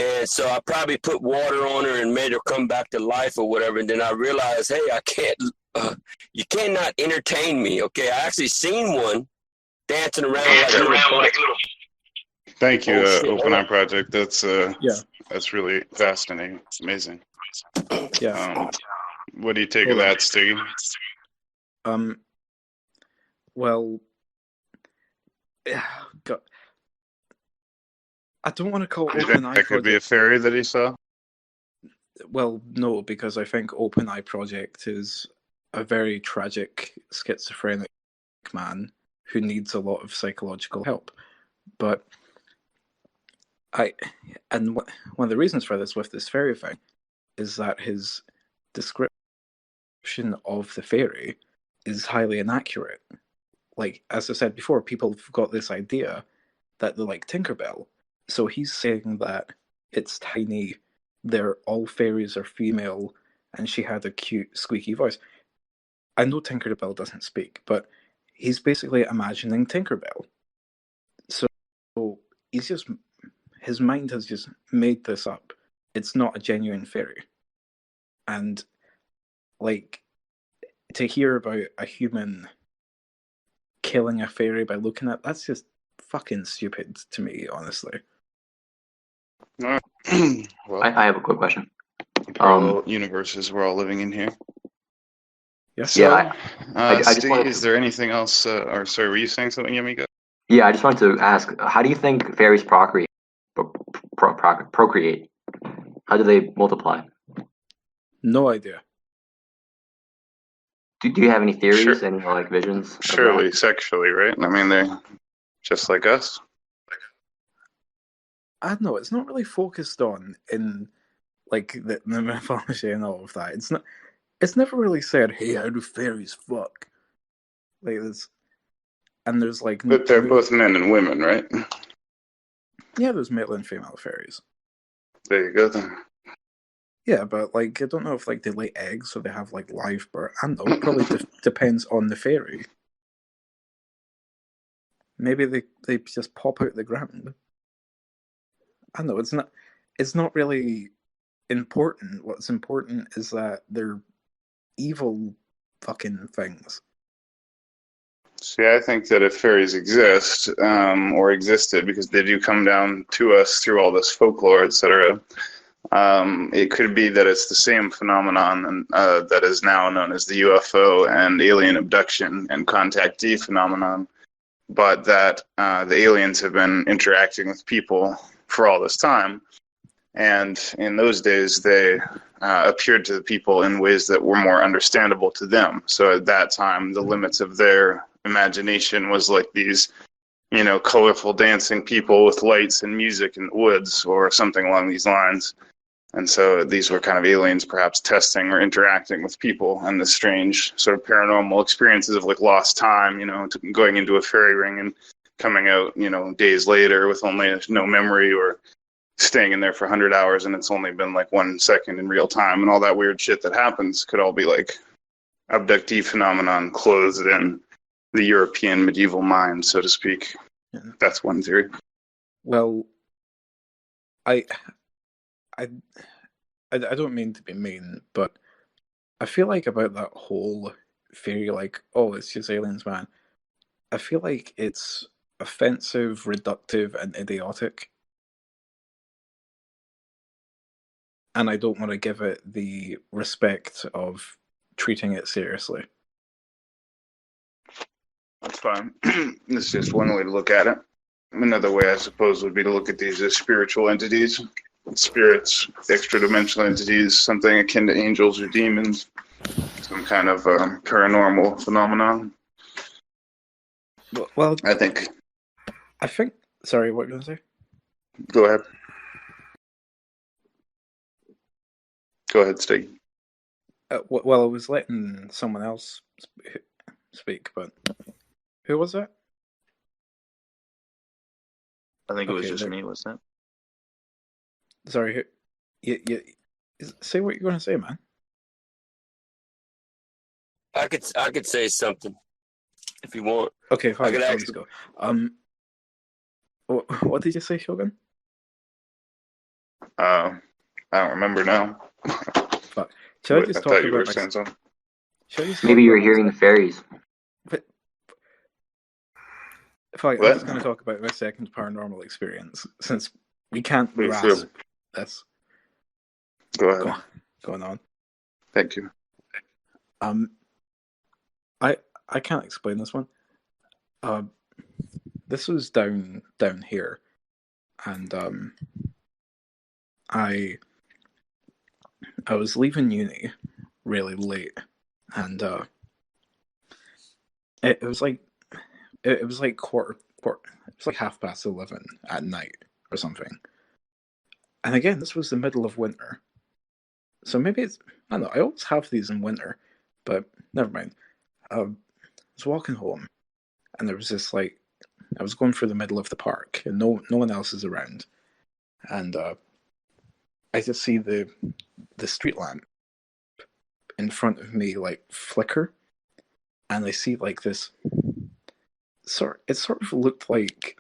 And so I probably put water on her and made her come back to life or whatever. And then I realized, hey, I can't, you cannot entertain me. Okay. I actually seen one dancing around like little. Thank you, Oh, shit. Open Eye Project. That's Yeah. that's really fascinating. It's amazing. Yeah. What do you take of Hold on. that, Stiggy? Well, God, I don't want to call Do you Open think Eye that could be a Project. fairy that he saw? Well, no, because I think Open Eye Project is a very tragic schizophrenic man who needs a lot of psychological help. But one of the reasons for this with this fairy thing is that his description of the fairy is highly inaccurate. Like, as I said before, people have got this idea that they're like Tinkerbell. So he's saying that it's tiny, all fairies are female, and she had a cute, squeaky voice. I know Tinkerbell doesn't speak, but he's basically imagining Tinkerbell. So his mind has just made this up. It's not a genuine fairy. And, like, to hear about a human killing a fairy by looking at, that's just fucking stupid to me, honestly. Well, I have a quick question. parallel universes we're all living in here. Yeah. So, Yeah, I just Stiggy, wanted is to, there anything else? Or sorry, were you saying something, Yumiko? yeah, I just wanted to ask, how do you think fairies procreate? Procreate? How do they multiply? No idea. Do you have any theories, Sure. any like visions of Surely that? sexually, right? I mean, they're just like us. I don't know. It's not really focused on in like the mythology and all of that. It's not. It's never really said, "Hey, how do fairies fuck?" Like there's, and there's like, But they're both men and women, right? yeah, there's male and female fairies. There you go then. Yeah, but like I don't know if like they lay eggs or they have like live birth. I don't know. It probably depends on the fairy. Maybe they just pop out the ground. I don't know. It's not really important. What's important is that they're evil fucking things. See, I think that if fairies exist, or existed, because they do come down to us through all this folklore, etc., it could be that it's the same phenomenon that is now known as the UFO and alien abduction and contactee phenomenon, but that the aliens have been interacting with people for all this time. And in those days, they appeared to the people in ways that were more understandable to them. So at that time, the limits of their imagination was like these, colorful dancing people with lights and music in the woods or something along these lines. And so these were kind of aliens perhaps testing or interacting with people, and the strange sort of paranormal experiences of like lost time, going into a fairy ring and coming out, days later with only no memory, or staying in there for 100 hours and it's only been like 1 second in real time, and all that weird shit that happens could all be like abductee phenomenon clothed in the European medieval mind, so to speak. Yeah. That's one theory. Well, I don't mean to be mean, but I feel like about that whole theory, like, oh, it's just aliens, man. I feel like it's offensive, reductive, and idiotic. And I don't want to give it the respect of treating it seriously. That's fine. It's just one way to look at it. Another way, I suppose, would be to look at these as spiritual entities, spirits, extra-dimensional entities, something akin to angels or demons, some kind of paranormal phenomenon. Well, I think. Sorry, what were you going to say? Go ahead. Go ahead, Stig. Well, I was letting someone else speak, but who was that? I think it was Okay, just me, wasn't it? Sorry, who? Say what you're going to say, man. I could say something if you want. Okay, fine. I could Let's go. What did you say, Shogun? I don't remember now. Fuck. Should I But just I talk thought you were about saying something. Should I just Maybe talk you're about hearing the fairies. But fine, I'm What? just going to talk about my second paranormal experience since we can't Please grasp do. this Go ahead. going on. Thank you. I can't explain this one. This was down here, and I was leaving uni really late, and it was like it was like quarter it was like 11:30 at night or something. And again, this was the middle of winter, so maybe it's, I don't know. I always have these in winter, but never mind. I was walking home, and there was this like, I was going through the middle of the park, and no one else is around, and I just see the street lamp in front of me like flicker, and I see like this it sort of looked like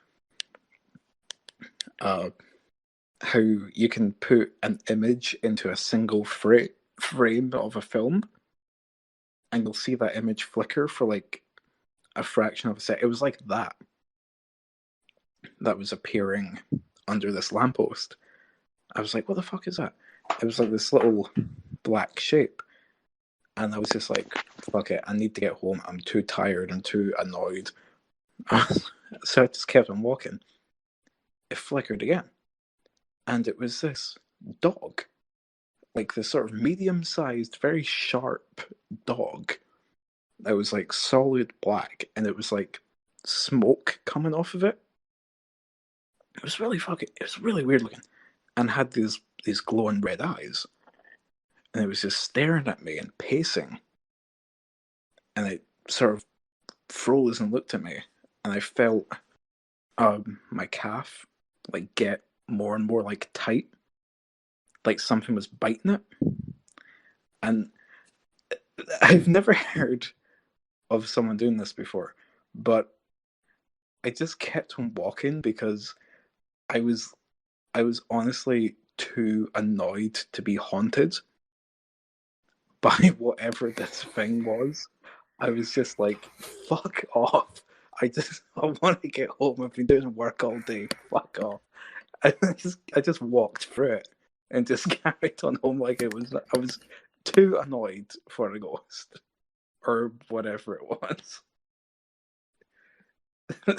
how you can put an image into a single frame of a film, and you'll see that image flicker for like a fraction of a second. It was like that was appearing under this lamppost. I was like, what the fuck is that? It was like this little black shape. And I was just like, fuck it, I need to get home. I'm too tired, I'm too annoyed. So I just kept on walking. It flickered again. And it was this dog. Like this sort of medium-sized, very sharp dog that was like solid black, and it was like smoke coming off of it. It was really weird looking, and had these glowing red eyes. And it was just staring at me and pacing. And it sort of froze and looked at me, and I felt my calf like get more and more like tight, like something was biting it. And I've never heard of someone doing this before, but I just kept on walking because I was honestly too annoyed to be haunted by whatever this thing was. I was just like, fuck off. I want to get home. I've been doing work all day. Fuck off. I just walked through it and just carried on home like I was too annoyed for a ghost or whatever it was.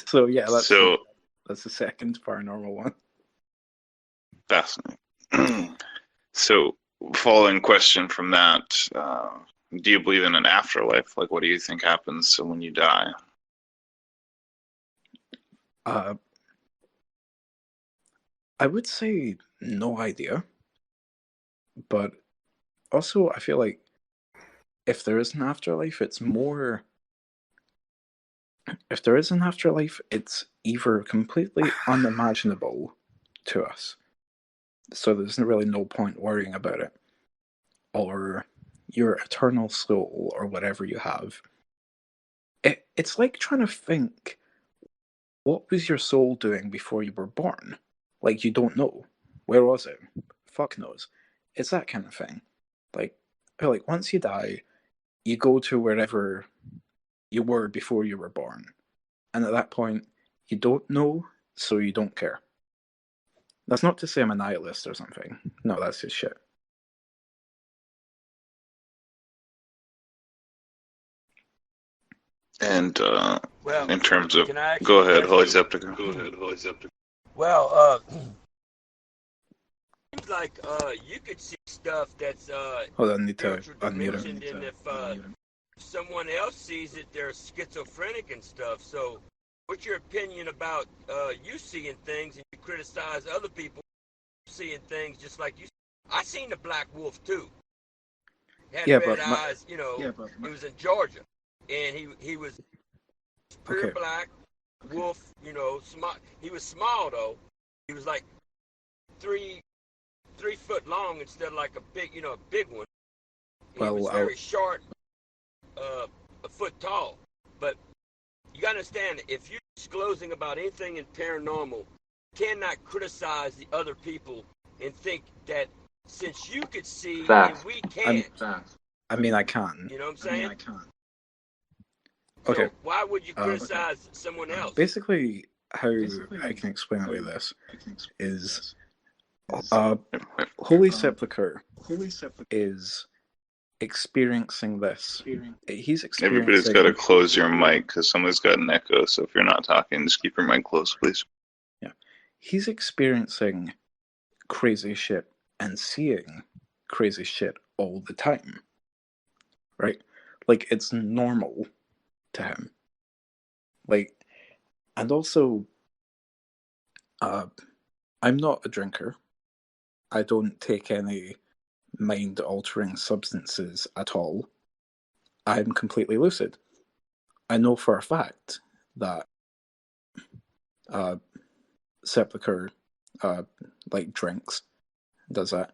So yeah, that's the second paranormal one. Fascinating. So, following question from that, do you believe in an afterlife? Like, what do you think happens when you die? I would say no idea, but also I feel like if there is an afterlife, it's more. If there is an afterlife, it's either completely unimaginable to us, so there's really no point worrying about it, or your eternal soul, or whatever you have. It's like trying to think, what was your soul doing before you were born? Like, you don't know. Where was it? Fuck knows. It's that kind of thing. Like, I feel like once you die, you go to wherever you were before you were born. And at that point, you don't know, so you don't care. That's not to say I'm a nihilist or something. No, that's just shit. And Well, in terms of, can I ask go you a ahead, Holy question? Septica. Well, seems like you could see stuff that's Hold on, I need to spiritual unmute dimension, him. and if someone else sees it, they're schizophrenic and stuff. So, what's your opinion about you seeing things and you criticize other people seeing things just like you? I seen the black wolf too. Had Yeah, red but eyes, you know. He was in Georgia, and he was pure Okay. black wolf, you know. Small. He was small though. He was like 3 foot long instead of like a big, you know, a big one. He was very short, a foot tall. But you gotta understand, if you're disclosing about anything in paranormal, you cannot criticize the other people and think that since you could see Facts. and we can't, I mean, I can. you know what I'm saying? Okay. So why would you criticize someone else? Basically, how I can explain away this is Holy Sepulchre is experiencing this. He's Everybody's experiencing. got to close your mic because someone's got an echo. So if you're not talking, just keep your mic closed, please. Yeah, he's experiencing crazy shit and seeing crazy shit all the time, right? Like, it's normal to him. Like, and also, I'm not a drinker. I don't take any mind-altering substances at all. I'm completely lucid. I know for a fact that Sepulchre like drinks, does that,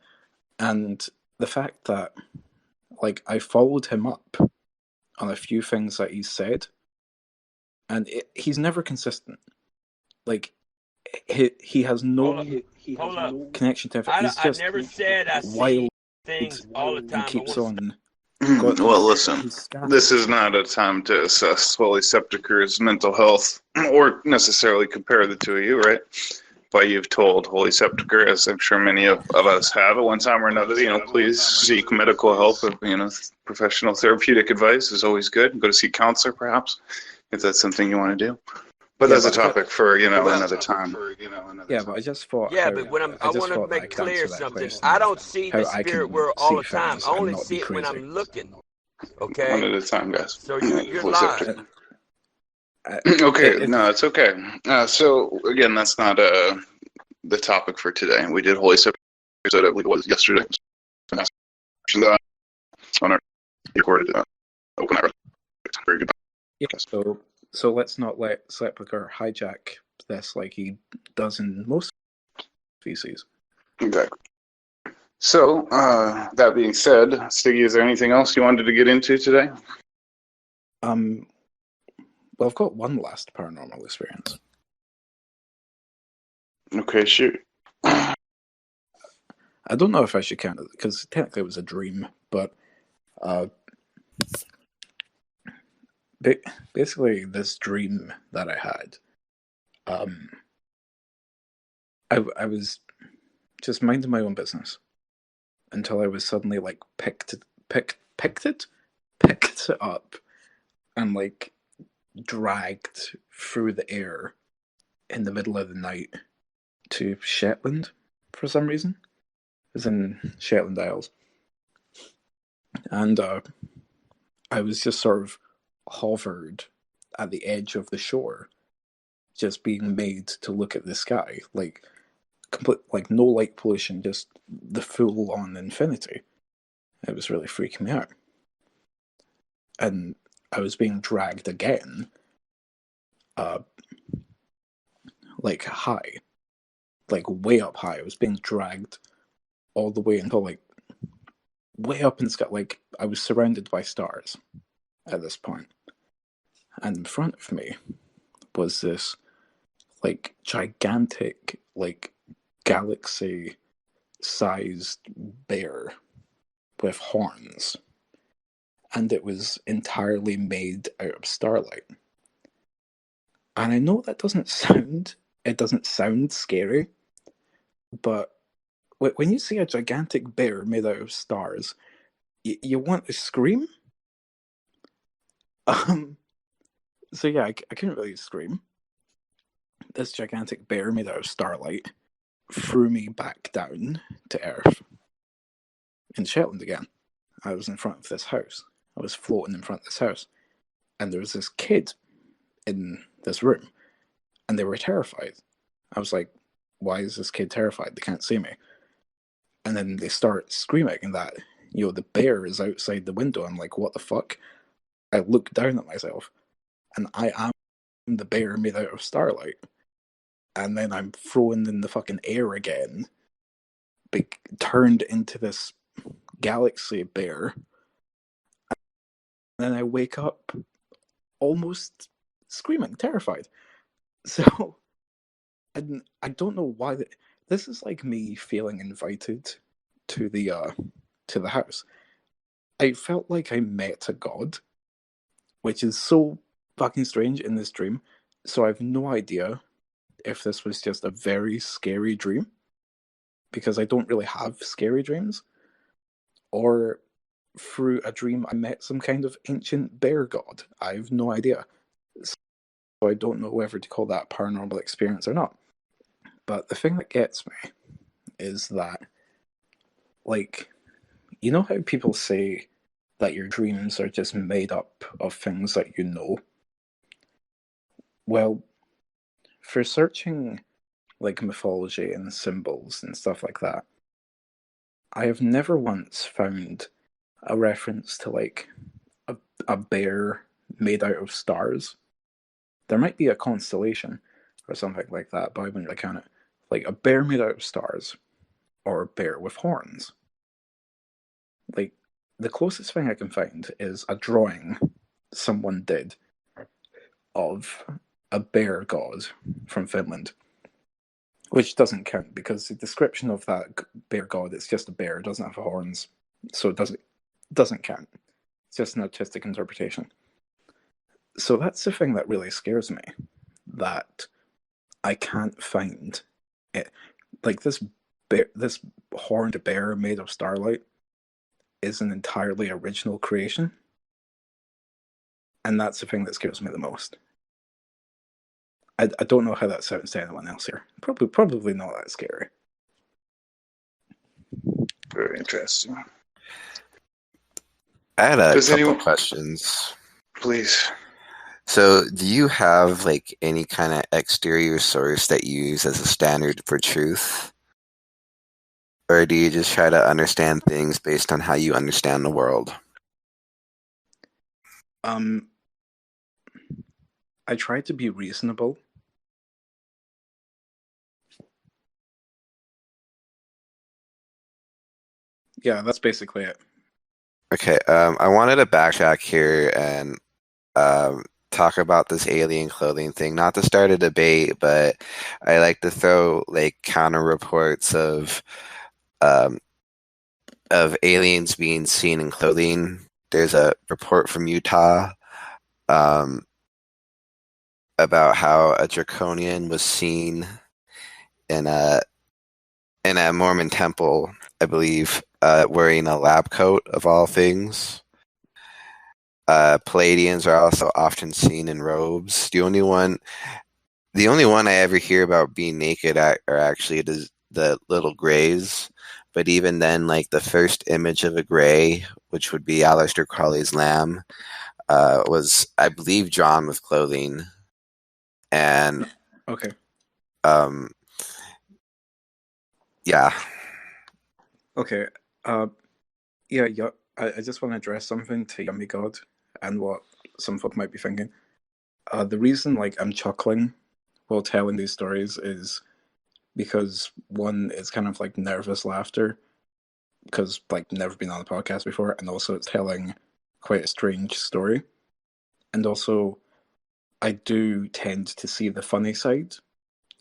and the fact that like I followed him up on a few things that he's said, and he's never consistent. Like he has no connection to everything. He's just I never said I see wild things all the time. and keeps on. Well, listen, this is not a time to assess Holy Sepulchre's mental health or necessarily compare the two of you, right? But you've told Holy Sepulchre, as I'm sure many of us have at one time or another, please seek medical help. Professional therapeutic advice is always good. Go to see a counselor, perhaps, if that's something you want to do. But that's a topic for, another time. Yeah, but I just thought. Yeah, but when I want to make clear something. I don't see the spirit world all the time. I only see it when I'm looking. Okay. One at a time, guys. So you're lying. Okay, no, it's okay. So again, that's not the topic for today. We did Holy Sepulchre, I believe it was yesterday. On our recorded open air. Very good. Yeah, so let's not let Sepulchre hijack this like he does in most species. Exactly. So, that being said, Stiggy, is there anything else you wanted to get into today? Well, I've got one last paranormal experience. Okay, shoot. I don't know if I should count it, because technically it was a dream, but basically this dream that I had, I was just minding my own business until I was suddenly like picked up and like dragged through the air in the middle of the night to Shetland for some reason. It was in Shetland Isles. And I was just sort of hovered at the edge of the shore, just being made to look at the sky, like complete, like no light pollution, just the full on infinity. It was really freaking me out. And I was being dragged again, like high, like way up high. I was being dragged all the way until like way up in the sky. Like I was surrounded by stars at this point, and in front of me was this like gigantic, like galaxy-sized bear with horns, and it was entirely made out of starlight. And I know that doesn't sound scary, but when you see a gigantic bear made out of stars, you want to scream. So yeah, I couldn't really scream. This gigantic bear made out of starlight threw me back down to Earth in Shetland again. I was in front of this house. I was floating in front of this house, and there was this kid in this room, and they were terrified. I was like, why is this kid terrified? They can't see me. And then they start screaming that, the bear is outside the window. I'm like, what the fuck? I look down at myself, and I am the bear made out of starlight. And then I'm thrown in the fucking air again, turned into this galaxy bear. And then I wake up almost screaming, terrified. So, I don't know why this is like me feeling invited to the house. I felt like I met a god, which is so fucking strange in this dream. So I have no idea if this was just a very scary dream, because I don't really have scary dreams, or through a dream I met some kind of ancient bear god. I have no idea. So I don't know whether to call that a paranormal experience or not. But the thing that gets me is that, like, you know how people say that your dreams are just made up of things that you know? Well, for searching like mythology and symbols and stuff like that, I have never once found a reference to like a bear made out of stars. There might be a constellation or something like that, but I wouldn't really count it. Like a bear made out of stars, or a bear with horns. Like, the closest thing I can find is a drawing someone did of a bear god from Finland, which doesn't count because the description of that bear god is just a bear, it doesn't have horns, so it doesn't count. It's just an artistic interpretation. So that's the thing that really scares me, that I can't find it. Like, this horned bear made of starlight is an entirely original creation, and that's the thing that scares me the most. I don't know how that sounds to anyone else here. Probably not that scary. Very interesting. I had a Does couple anyone- questions. Please. So, do you have like any kind of exterior source that you use as a standard for truth? Or do you just try to understand things based on how you understand the world? I try to be reasonable. Yeah, that's basically it. Okay, I wanted to backtrack here and talk about this alien clothing thing. Not to start a debate, but I like to throw like counter reports of aliens being seen in clothing. There's a report from Utah about how a draconian was seen in a Mormon temple, I believe, wearing a lab coat of all things. Palladians are also often seen in robes. The only one I ever hear about being naked are actually the little greys. But even then, like the first image of a grey, which would be Aleister Crowley's lamb, was, I believe, drawn with clothing. And okay, yeah. Okay. Yeah. I just want to address something to Yummy God and what some folk might be thinking. The reason, like, I'm chuckling while telling these stories is because, one, it's kind of like nervous laughter because, like, never been on a podcast before, and also it's telling quite a strange story. And also, I do tend to see the funny side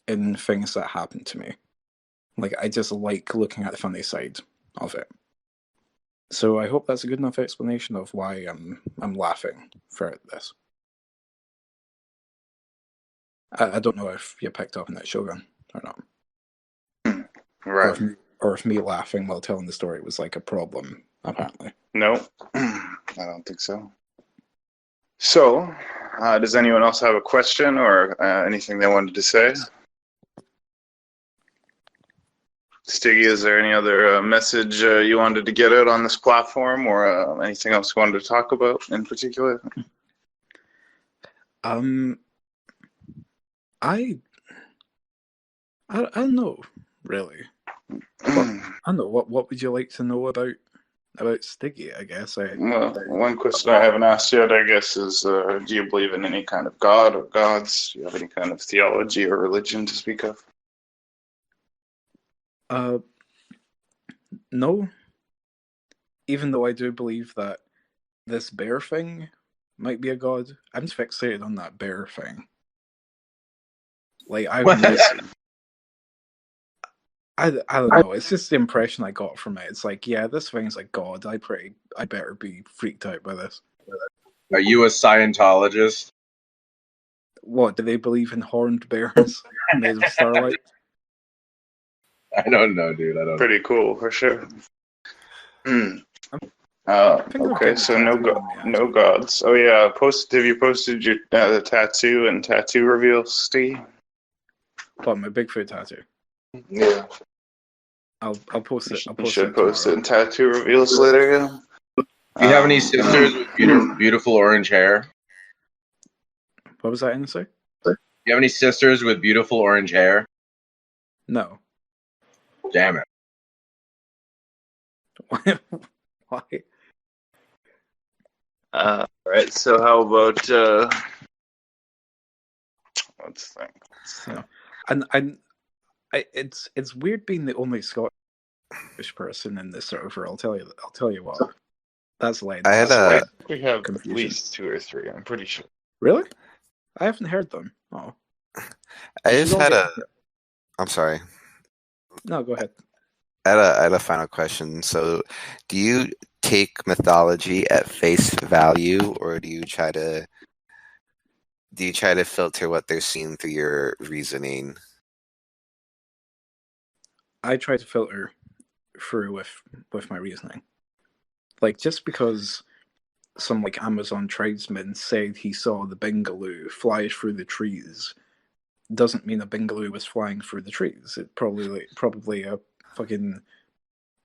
in things that happen to me. Like, I just like looking at the funny side of it. So I hope that's a good enough explanation of why I'm laughing throughout this. I don't know if you picked up on that, Shogun, or not. Right. Or if me laughing while telling the story was like a problem, apparently. No, I don't think so. So, does anyone else have a question or anything they wanted to say? Stiggy, is there any other message you wanted to get out on this platform, or anything else you wanted to talk about in particular? I don't know, really. I don't know. What would you like to know about Stiggy? I guess. Well, one question I haven't asked yet, I guess, is do you believe in any kind of god or gods? Do you have any kind of theology or religion to speak of? No. Even though I do believe that this bear thing might be a god, I'm just fixated on that bear thing. Like, I don't know. It's just the impression I got from it. It's like, yeah, this thing's like God. I better be freaked out by this. Are you a Scientologist? What, do they believe in horned bears made of starlight? I don't know, dude. I don't know. Pretty cool for sure. think I'm Okay, getting so a no tattoo on me, no gods. Oh yeah, have you posted your the tattoo and tattoo reveal, Steve? What, my Bigfoot tattoo? Yeah, I'll post it. I'll you post should it post it tomorrow. in tattoo reveals later. Yeah. Do you have any sisters with beautiful orange hair? What was that in say? Do you have any sisters with beautiful orange hair? No. Damn it. Why? All right. So how about let's think. So, and it's weird being the only Scottish person in this server. I'll tell you what. That's led. I had I a think we have confusion. at least 2 or 3. I'm pretty sure. Really? I haven't heard them. Oh. I You just should all had get- a I'm sorry. No, go ahead. I had a final question. So, do you take mythology at face value, or do you try to filter what they're seeing through your reasoning? I try to filter through with my reasoning. Like, just because some like Amazon tribesman said he saw the Bingaloo fly through the trees doesn't mean a Bingaloo was flying through the trees. It probably a fucking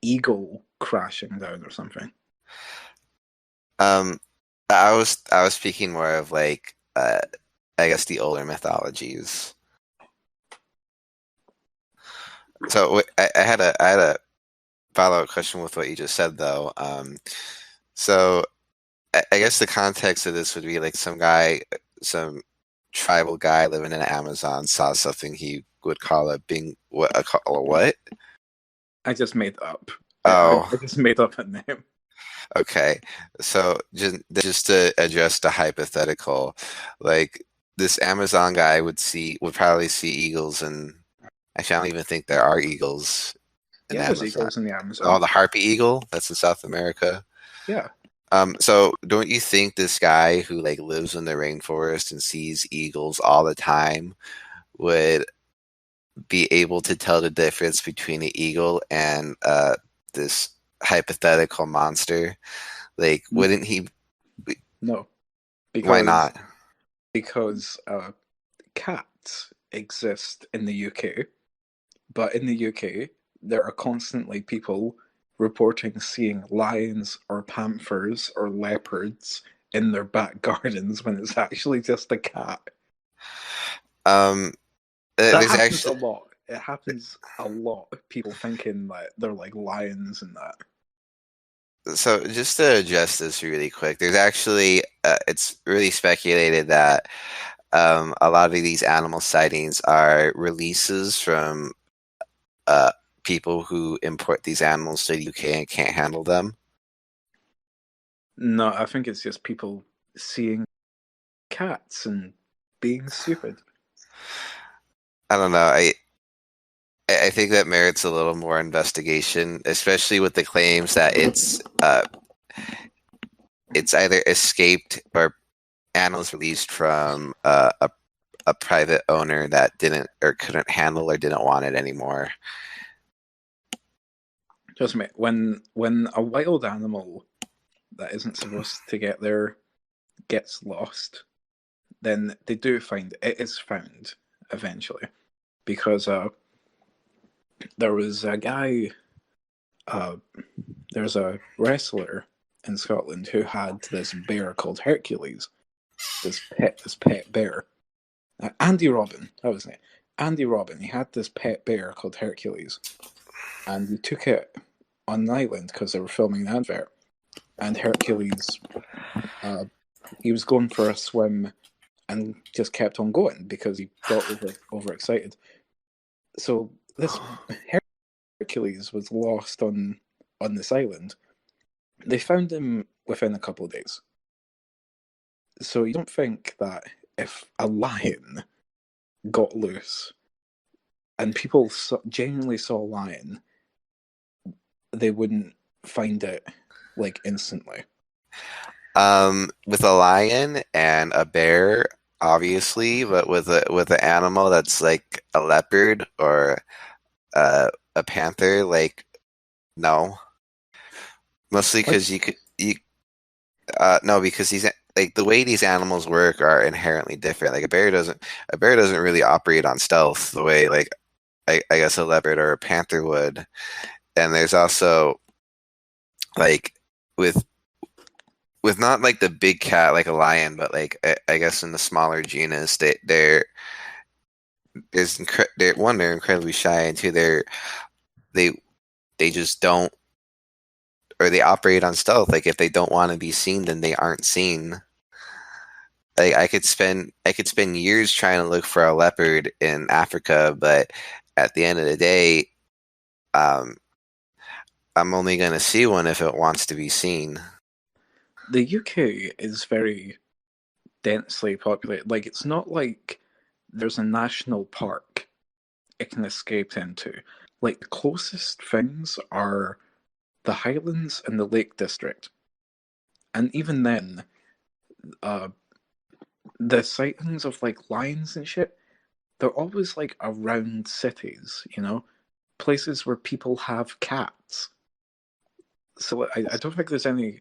eagle crashing down or something. I was speaking more of like I guess the older mythologies. So I had a follow-up question with what you just said though. So I guess the context of this would be like some tribal guy living in the Amazon saw something he would call a what? I just made up. Oh. I just made up a name. Okay, so just to address the hypothetical, like this Amazon guy would probably see eagles, and actually I don't even think there are eagles in Yeah, there's Amazon. eagles in the Amazon. Oh, the harpy eagle, that's in South America. Yeah. So don't you think this guy who like lives in the rainforest and sees eagles all the time would be able to tell the difference between an eagle and this hypothetical monster? Like, wouldn't he? No. Why not? Because cats exist in the UK, but in the UK there are constantly people reporting seeing lions or panthers or leopards in their back gardens when it's actually just a cat. That happens a lot. It happens a lot. People thinking that they're like lions and that. So just to address this really quick, there's actually it's really speculated that a lot of these animal sightings are releases from people who import these animals to the UK and can't handle them. No, I think it's just people seeing cats and being stupid. I don't know. I think that merits a little more investigation, especially with the claims that it's either escaped or animals released from a private owner that didn't or couldn't handle or didn't want it anymore. Trust me, when a wild animal that isn't supposed to get there gets lost, then they do find it is found eventually, because there was a guy, there's a wrestler in Scotland who had this bear called Hercules, this pet bear. Andy Robin, that was his name. Andy Robin. He had this pet bear called Hercules, and he took it on an island because they were filming an advert. And Hercules, he was going for a swim and just kept on going because he got overexcited. So this Hercules was lost on this island. They found him within a couple of days. So you don't think that if a lion got loose and people genuinely saw a lion, they wouldn't find it like instantly. With a lion and a bear, obviously, but with an animal that's like a leopard or a panther, like no. Mostly because no, because these like the way these animals work are inherently different. Like a bear doesn't really operate on stealth the way like I guess a leopard or a panther would. And there's also like with not like the big cat like a lion, but like I guess in the smaller genus, they're incredibly shy, and two they just don't, or they operate on stealth. Like if they don't want to be seen, then they aren't seen. Like I could spend years trying to look for a leopard in Africa, but at the end of the day, I'm only going to see one if it wants to be seen. The UK is very densely populated. Like, it's not like there's a national park it can escape into. Like, the closest things are the Highlands and the Lake District. And even then, the sightings of, like, lions and shit, they're always, like, around cities, you know? Places where people have cats. So I don't think there's any...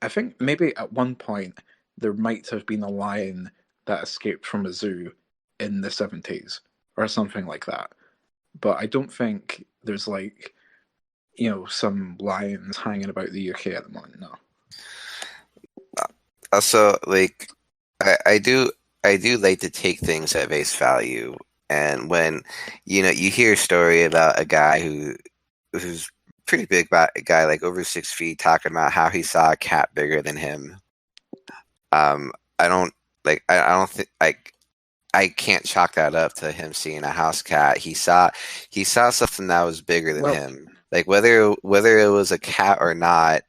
I think maybe at one point there might have been a lion that escaped from a zoo in the 70s or something like that. But I don't think there's like, you know, some lions hanging about the UK at the moment, no. Also, like, I do like to take things at face value. And when, you know, you hear a story about a guy who's pretty big guy, like over 6 feet, talking about how he saw a cat bigger than him. I don't think I can't chalk that up to him seeing a house cat. He saw something that was bigger than him. Like whether it was a cat or not,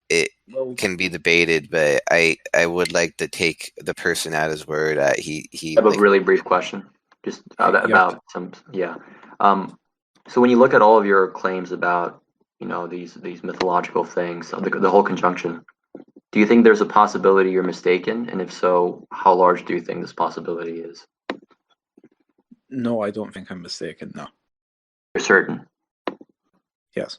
it can be debated. But I would like to take the person at his word. He I have a really brief question, just about some. So when you look at all of your claims about, you know, these mythological things, the whole conjunction, do you think there's a possibility you're mistaken? And if so, how large do you think this possibility is? No, I don't think I'm mistaken, no. You're certain? Yes.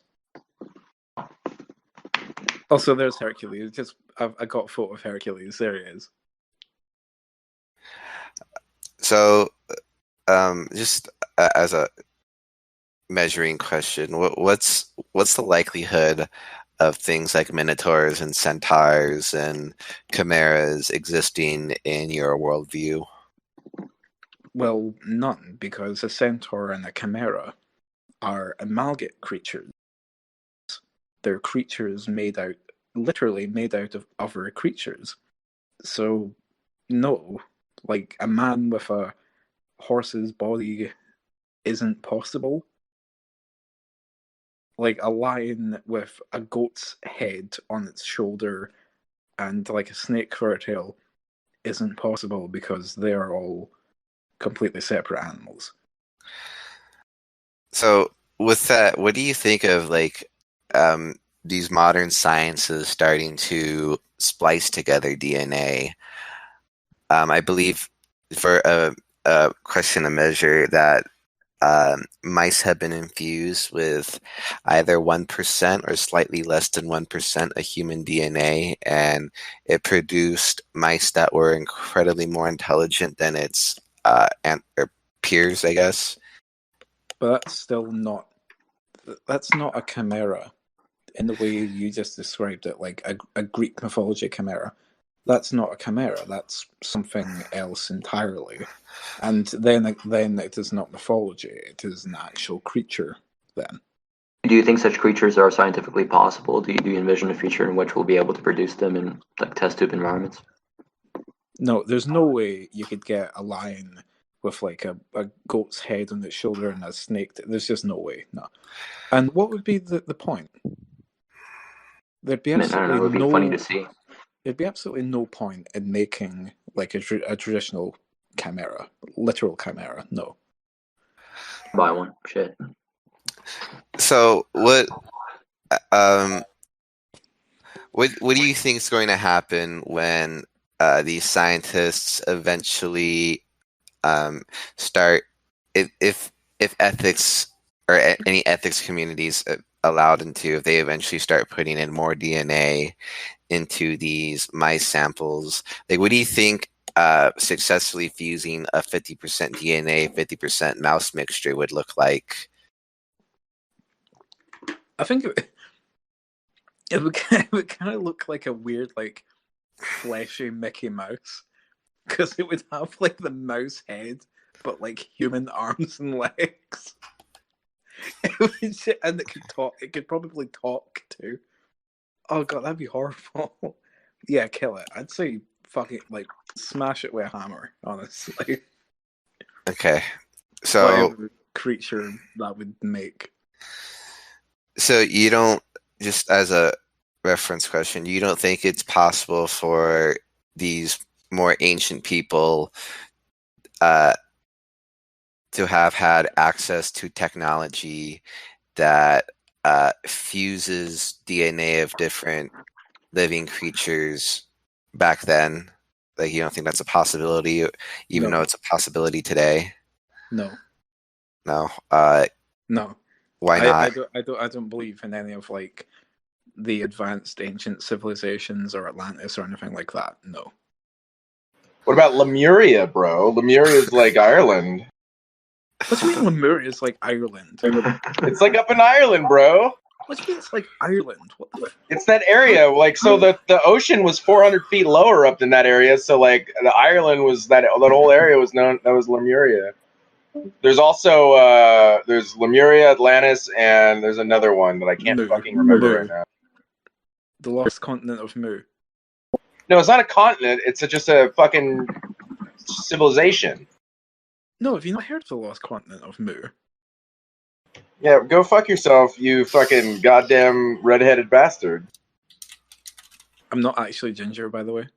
Also, there's Hercules. I got a photo of Hercules. There he is. So, just as a measuring question, what's the likelihood of things like minotaurs and centaurs and chimeras existing in your worldview? Well, none, because a centaur and a chimera are amalgate creatures. They're creatures literally made out of other creatures. So, no, like a man with a horse's body isn't possible. Like a lion with a goat's head on its shoulder and like a snake for a tail isn't possible because they are all completely separate animals. So with that, what do you think of like these modern sciences starting to splice together DNA? I believe for a question to measure that mice have been infused with either 1% or slightly less than 1% of human DNA, and it produced mice that were incredibly more intelligent than its peers, I guess. But that's not a chimera in the way you just described it, like a Greek mythology chimera. That's not a chimera. That's something else entirely. And then it is not mythology. It is an actual creature. Then. Do you think such creatures are scientifically possible? Do you envision a future in which we'll be able to produce them in like test tube environments? No, there's no way you could get a lion with like a goat's head on its shoulder and a snake. There's just no way. No. And what would be the point? There'd be absolutely it would be funny to see. There'd be absolutely no point in making like a traditional chimera, literal chimera. No. Buy one. Shit. So what do you think is going to happen when these scientists eventually start, if ethics or any ethics communities allowed into, if they eventually start putting in more DNA into these mice samples? Like, what do you think successfully fusing a 50% DNA, 50% mouse mixture would look like? I think it would kind of look like a weird, like, fleshy Mickey Mouse, because it would have like the mouse head, but like human arms and legs. And it could talk. It could probably talk too. Oh god, that'd be horrible. Yeah, kill it. I'd say fucking like smash it with a hammer. Honestly, Okay, so whatever creature that would make. so you don't, just as a reference question, you don't think it's possible for these more ancient people to have had access to technology that fuses DNA of different living creatures back then? Like, you don't think that's a possibility, even No. though it's a possibility today? No. No. No. Why not? I don't believe in any of like the advanced ancient civilizations or Atlantis or anything like that. No. What about Lemuria, bro? Lemuria is like Ireland. What do you mean Lemuria is like Ireland? It's like up in Ireland, bro. What do you mean it's like Ireland? What the It's that area. Like, so the ocean was 400 feet lower up in that area. So like the Ireland was that whole area was known, that was Lemuria. There's also there's Lemuria, Atlantis, and there's another one that I can't fucking remember right now. The lost continent of Mu. No, it's not a continent. It's just a fucking civilization. No, have you not heard of the lost continent of Mu? Yeah, go fuck yourself, you fucking goddamn redheaded bastard. I'm not actually ginger, by the way.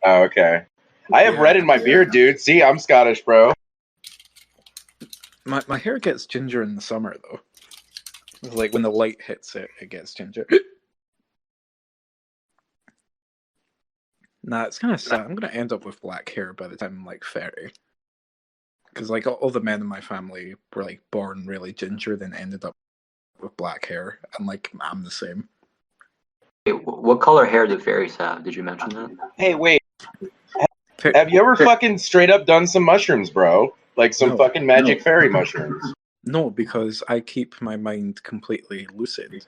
Oh, okay. I have red in my beard, dude. See, I'm Scottish, bro. My hair gets ginger in the summer, though. It's like when the light hits it, it gets ginger. Nah, it's kind of sad. I'm going to end up with black hair by the time I'm like 30. Because like all the men in my family were like born really ginger, then ended up with black hair, and like I'm the same. Hey, what color hair do fairies have? Did you mention that? Hey, wait. Have you ever fucking straight up done some mushrooms, bro? Like some fucking magic fairy mushrooms? No, because I keep my mind completely lucid.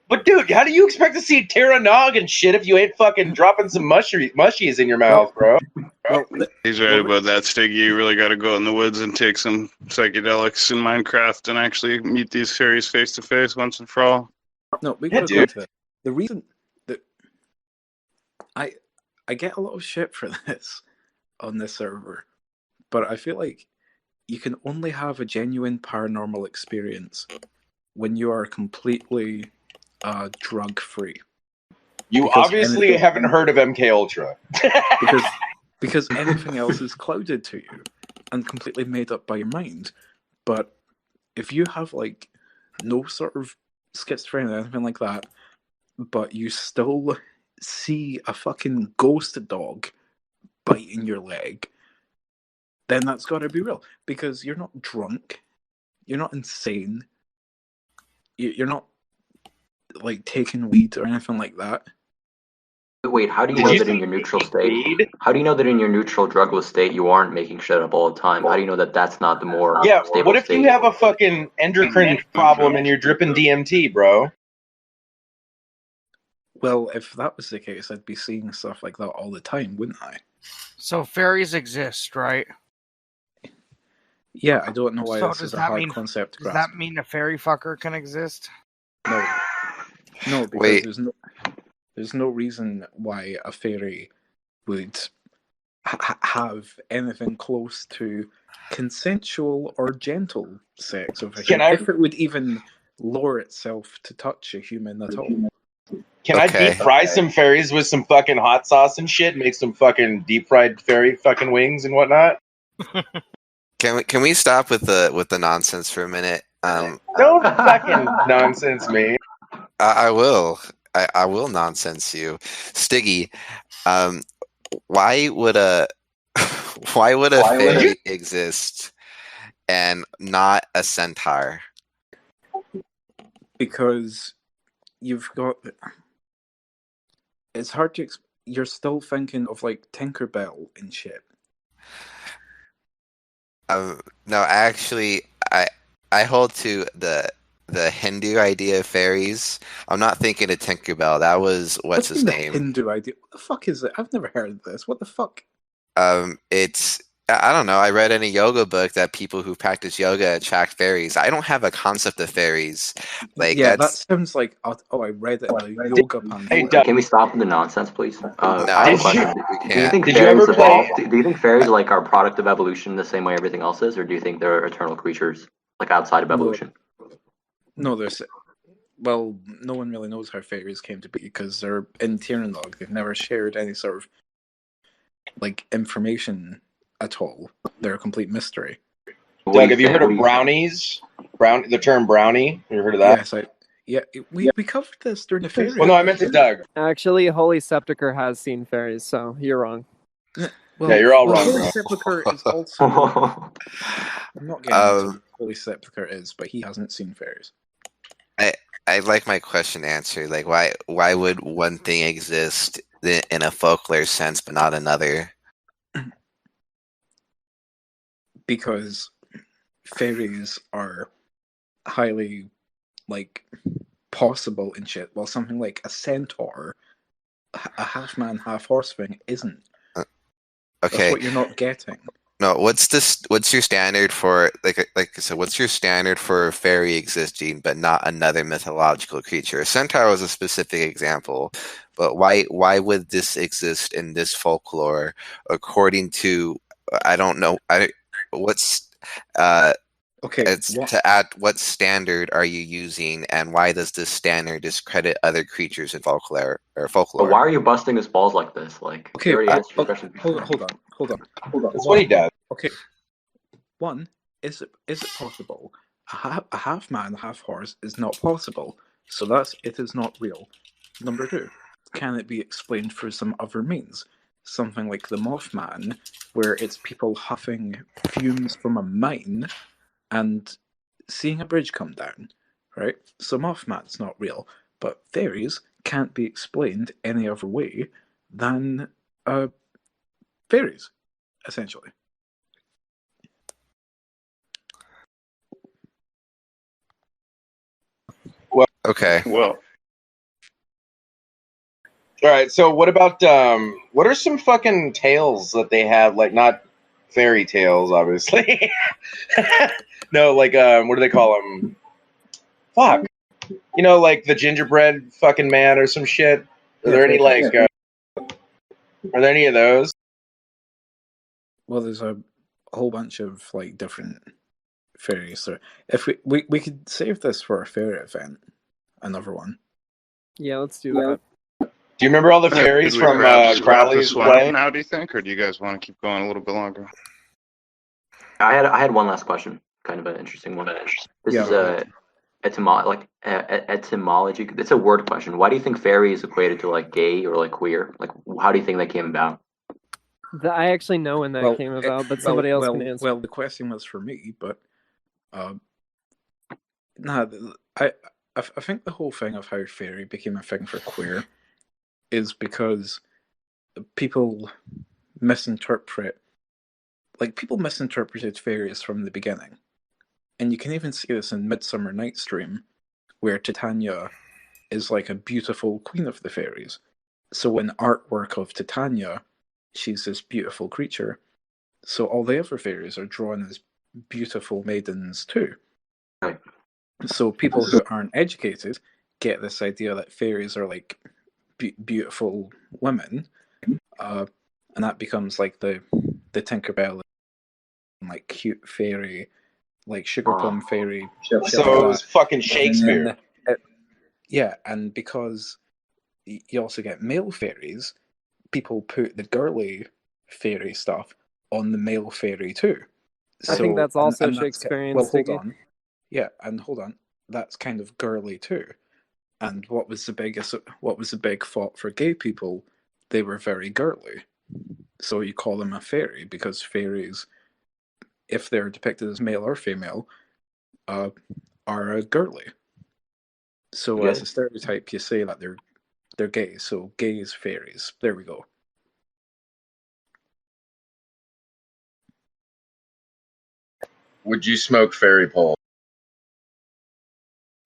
But dude, how do you expect to see Terra Nog and shit if you ain't fucking dropping some mushies in your mouth, bro? Well, he's right about that, Stiggy. You really got to go in the woods and take some psychedelics in Minecraft and actually meet these fairies face to face once and for all. No, we gotta go to that. The reason that I get a lot of shit for this on this server, but I feel like you can only have a genuine paranormal experience when you are completely drug free. You obviously haven't heard of MK Ultra. because anything else is clouded to you and completely made up by your mind. But if you have like no sort of schizophrenia or anything like that, but you still see a fucking ghost dog biting your leg, then that's got to be real. Because you're not drunk, you're not insane, you're not like taking weed or anything like that. Wait, how do you know that in your neutral state? How do you know that in your neutral drugless state you aren't making shit up all the time? How do you know that that's not the more stable what if state? you have a fucking endocrine problem and you're dripping DMT, bro? Well, if that was the case, I'd be seeing stuff like that all the time, wouldn't I? So fairies exist, right? Yeah, I don't know why So this does is a that hard mean concept to does grasp. that mean a fairy fucker can exist? No, because there's no reason why a fairy would have anything close to consensual or gentle sex with a human. If it would even lower itself to touch a human at all. Can I deep fry some fairies with some fucking hot sauce and shit? Make some fucking deep fried fairy fucking wings and whatnot? Can we stop with the nonsense for a minute? Don't fucking nonsense me. I will. I will nonsense you, Stiggy. Why would a fairy exist and not a centaur? Because you've got. It's hard to. You're still thinking of like Tinkerbell and shit. No, actually, I hold to the Hindu idea of fairies. I'm not thinking of Tinkerbell. That was what's his name? Hindu idea. What the fuck is it? I've never heard of this. What the fuck? It's I don't know. I read in a yoga book that people who practice yoga attract fairies. I don't have a concept of fairies. Like that sounds like I read it in a yoga pamphlet. Hey, can we stop with the nonsense, please? I have a question. Do you think Did fairies you ever evolved? Do you think fairies like are a product of evolution the same way everything else is, or do you think they're eternal creatures like outside of evolution? No, well, no one really knows how fairies came to be because they're in Tiernanog. They've never shared any sort of like information at all. They're a complete mystery. Doug, have you heard of brownies? The term brownie. Have you heard of that? Yes, we covered this during the fairy. Well, no, I meant to Doug. Actually, Holy Sepulchre has seen fairies, so you're wrong. Well, yeah, you're all wrong. Holy Sepulchre is also. I'm not getting into what Holy Sepulchre is, but he hasn't seen fairies. I'd like my question answered. Like, why would one thing exist in a folklore sense but not another? Because fairies are highly like possible and shit, while something like a centaur, a half man, half horse thing isn't. Okay, that's what you're not getting. No, what's your standard for so what's your standard for a fairy existing but not another mythological creature? A centaur was a specific example, but why would this exist in this folklore according to I don't know what's okay, to add what standard are you using and why does this standard discredit other creatures in folklore or folklore? But why are you busting his balls like this? Like, okay, hold on. That's what he does. Okay, one, is it possible? A half man, half horse is not possible, so thus it is not real. Number two, can it be explained through some other means? Something like the Mothman, where it's people huffing fumes from a mine and seeing a bridge come down, right? So Mothman's not real, but fairies can't be explained any other way than fairies, essentially. Well, okay. Well, all right. So what about what are some fucking tales that they have? Like not fairy tales, obviously. No, like what do they call them? Fuck. You know, like the gingerbread fucking man or some shit. Are there any like? Are there any of those? Well, there's a whole bunch of like different fairies. So if we could save this for a fairy event, another one. Yeah, let's do that. Do you remember all the fairies from Crowley's play? Now, do you think, or do you guys want to keep going a little bit longer? I had one last question, kind of an interesting one. This is etymology. It's a word question. Why do you think fairy is equated to like gay or like queer? Like, how do you think that came about? I actually know when that came about, but somebody else can answer. Well, the question was for me, but I think the whole thing of how fairy became a thing for queer is because people misinterpreted fairies from the beginning. And you can even see this in Midsummer Night's Dream, where Titania is like a beautiful queen of the fairies. So in artwork of Titania, she's this beautiful creature. So all the other fairies are drawn as beautiful maidens too. So people who aren't educated get this idea that fairies are like beautiful women, and that becomes like the Tinkerbell, like cute fairy, like sugar plum fairy. So it was fucking Shakespeare. And because you also get male fairies. People put the girly fairy stuff on the male fairy too. I think that's also and Shakespearean, well, hold Stiggy. on. Yeah, and hold on. That's kind of girly too. And what was the big fault for gay people? They were very girly. So you call them a fairy because fairies, if they're depicted as male or female, are girly. So as a stereotype, you say that they're gay. So gays, fairies. There we go. Would you smoke fairy pole?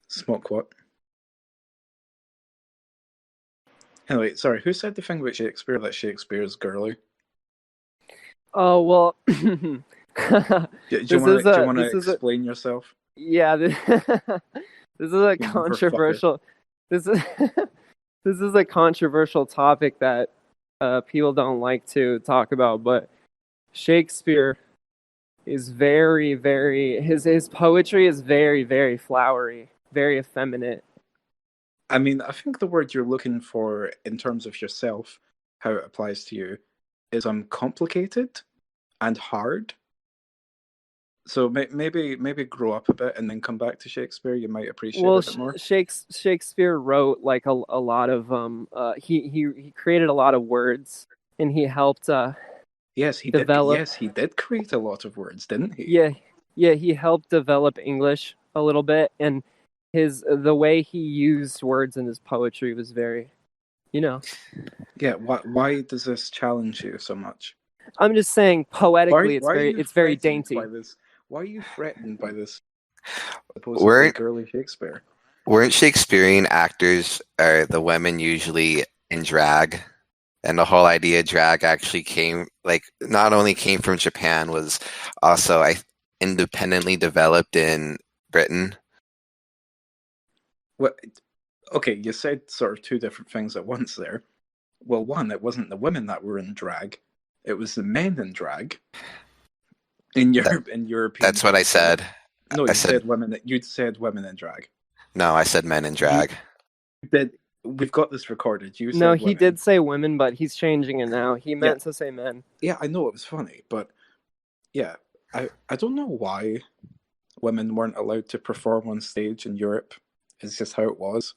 Smoke what? Anyway, sorry, who said the thing about Shakespeare that Shakespeare is girly? Oh well. Do you want to explain yourself? Yeah, this is a controversial. This is this is a controversial topic that people don't like to talk about. But Shakespeare is very, very his poetry is very, very flowery, very effeminate. I mean, I think the word you're looking for in terms of yourself, how it applies to you, is complicated and hard. So maybe grow up a bit and then come back to Shakespeare. You might appreciate it a bit more. Shakespeare wrote like a lot of he created a lot of words, and he helped yes, he develop. Did. Yes, he did create a lot of words, didn't he? Yeah, he helped develop English a little bit, and the way he used words in his poetry was very, Yeah, why does this challenge you so much? I'm just saying poetically it's very dainty. Why are you threatened by this supposedly girly Shakespeare? Weren't Shakespearean actors or the women usually in drag? And the whole idea of drag actually not only came from Japan, was also independently developed in Britain. Well, okay, you said sort of two different things at once there. Well, one, it wasn't the women that were in drag; it was the men in drag. In European. That's what I said. No, you said women. You'd said women in drag. No, I said men in drag. We've got this recorded. No, he did say women, but he's changing it now. He meant to say men. Yeah, I know it was funny, but yeah, I don't know why women weren't allowed to perform on stage in Europe. It's just how it was.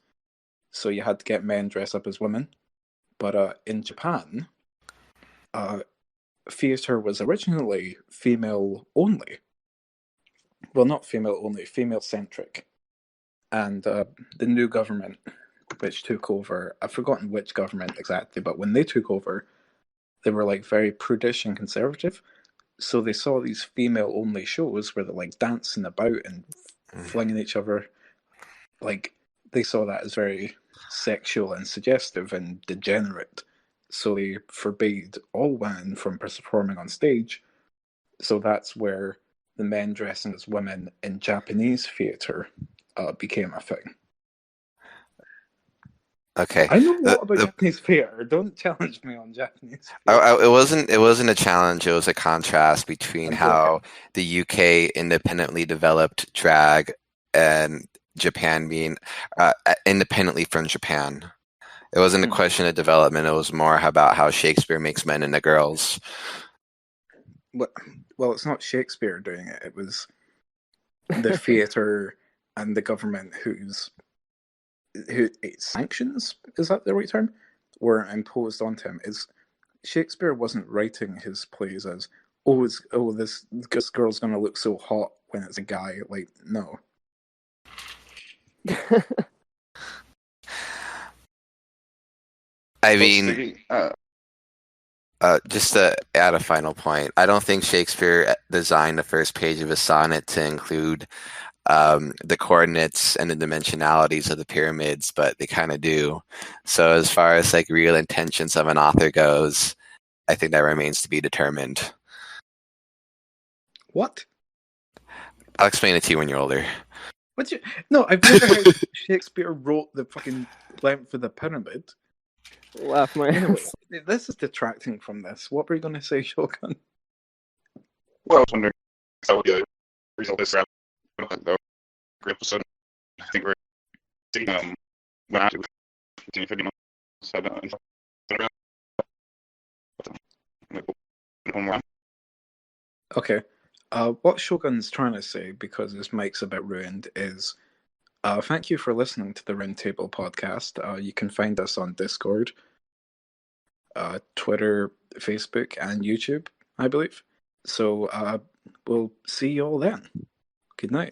So you had to get men dress up as women. But in Japan, theatre was originally female only. Well, not female only, female centric. And the new government, which took over, I've forgotten which government exactly, but when they took over, they were like very prudish and conservative. So they saw these female only shows where they're like dancing about and flinging each other. Like, they saw that as very sexual and suggestive and degenerate. So they forbade all women from performing on stage. So that's where the men dressing as women in Japanese theatre became a thing. Okay, I know a lot about Japanese theatre. Don't challenge me on Japanese theatre. It wasn't a challenge. It was a contrast between how the UK independently developed drag and Japan being independently from Japan. It wasn't a question of development. It was more about how Shakespeare makes men into girls. Well, it's not Shakespeare doing it. It was the theatre and the government who sanctions, is that the right term, were imposed onto him. Shakespeare wasn't writing his plays as this girl's going to look so hot when it's a guy. Like, no. I mean, just to add a final point, I don't think Shakespeare designed the first page of his sonnet to include the coordinates and the dimensionalities of the pyramids, but they kind of do. So as far as like real intentions of an author goes, I think that remains to be determined. What? I'll explain it to you when you're older. No, I've never heard Shakespeare wrote the fucking length of the pyramid. Laugh my ass. This is detracting from this. What were you going to say, Shogun? Well, I was wondering how would you resolve this around the episode. I think we're seeing when I continue So Okay. What Shogun's trying to say, because his mic's a bit ruined, is thank you for listening to the Roundtable podcast. You can find us on Discord, Twitter, Facebook, and YouTube, I believe. So we'll see you all then. Good night.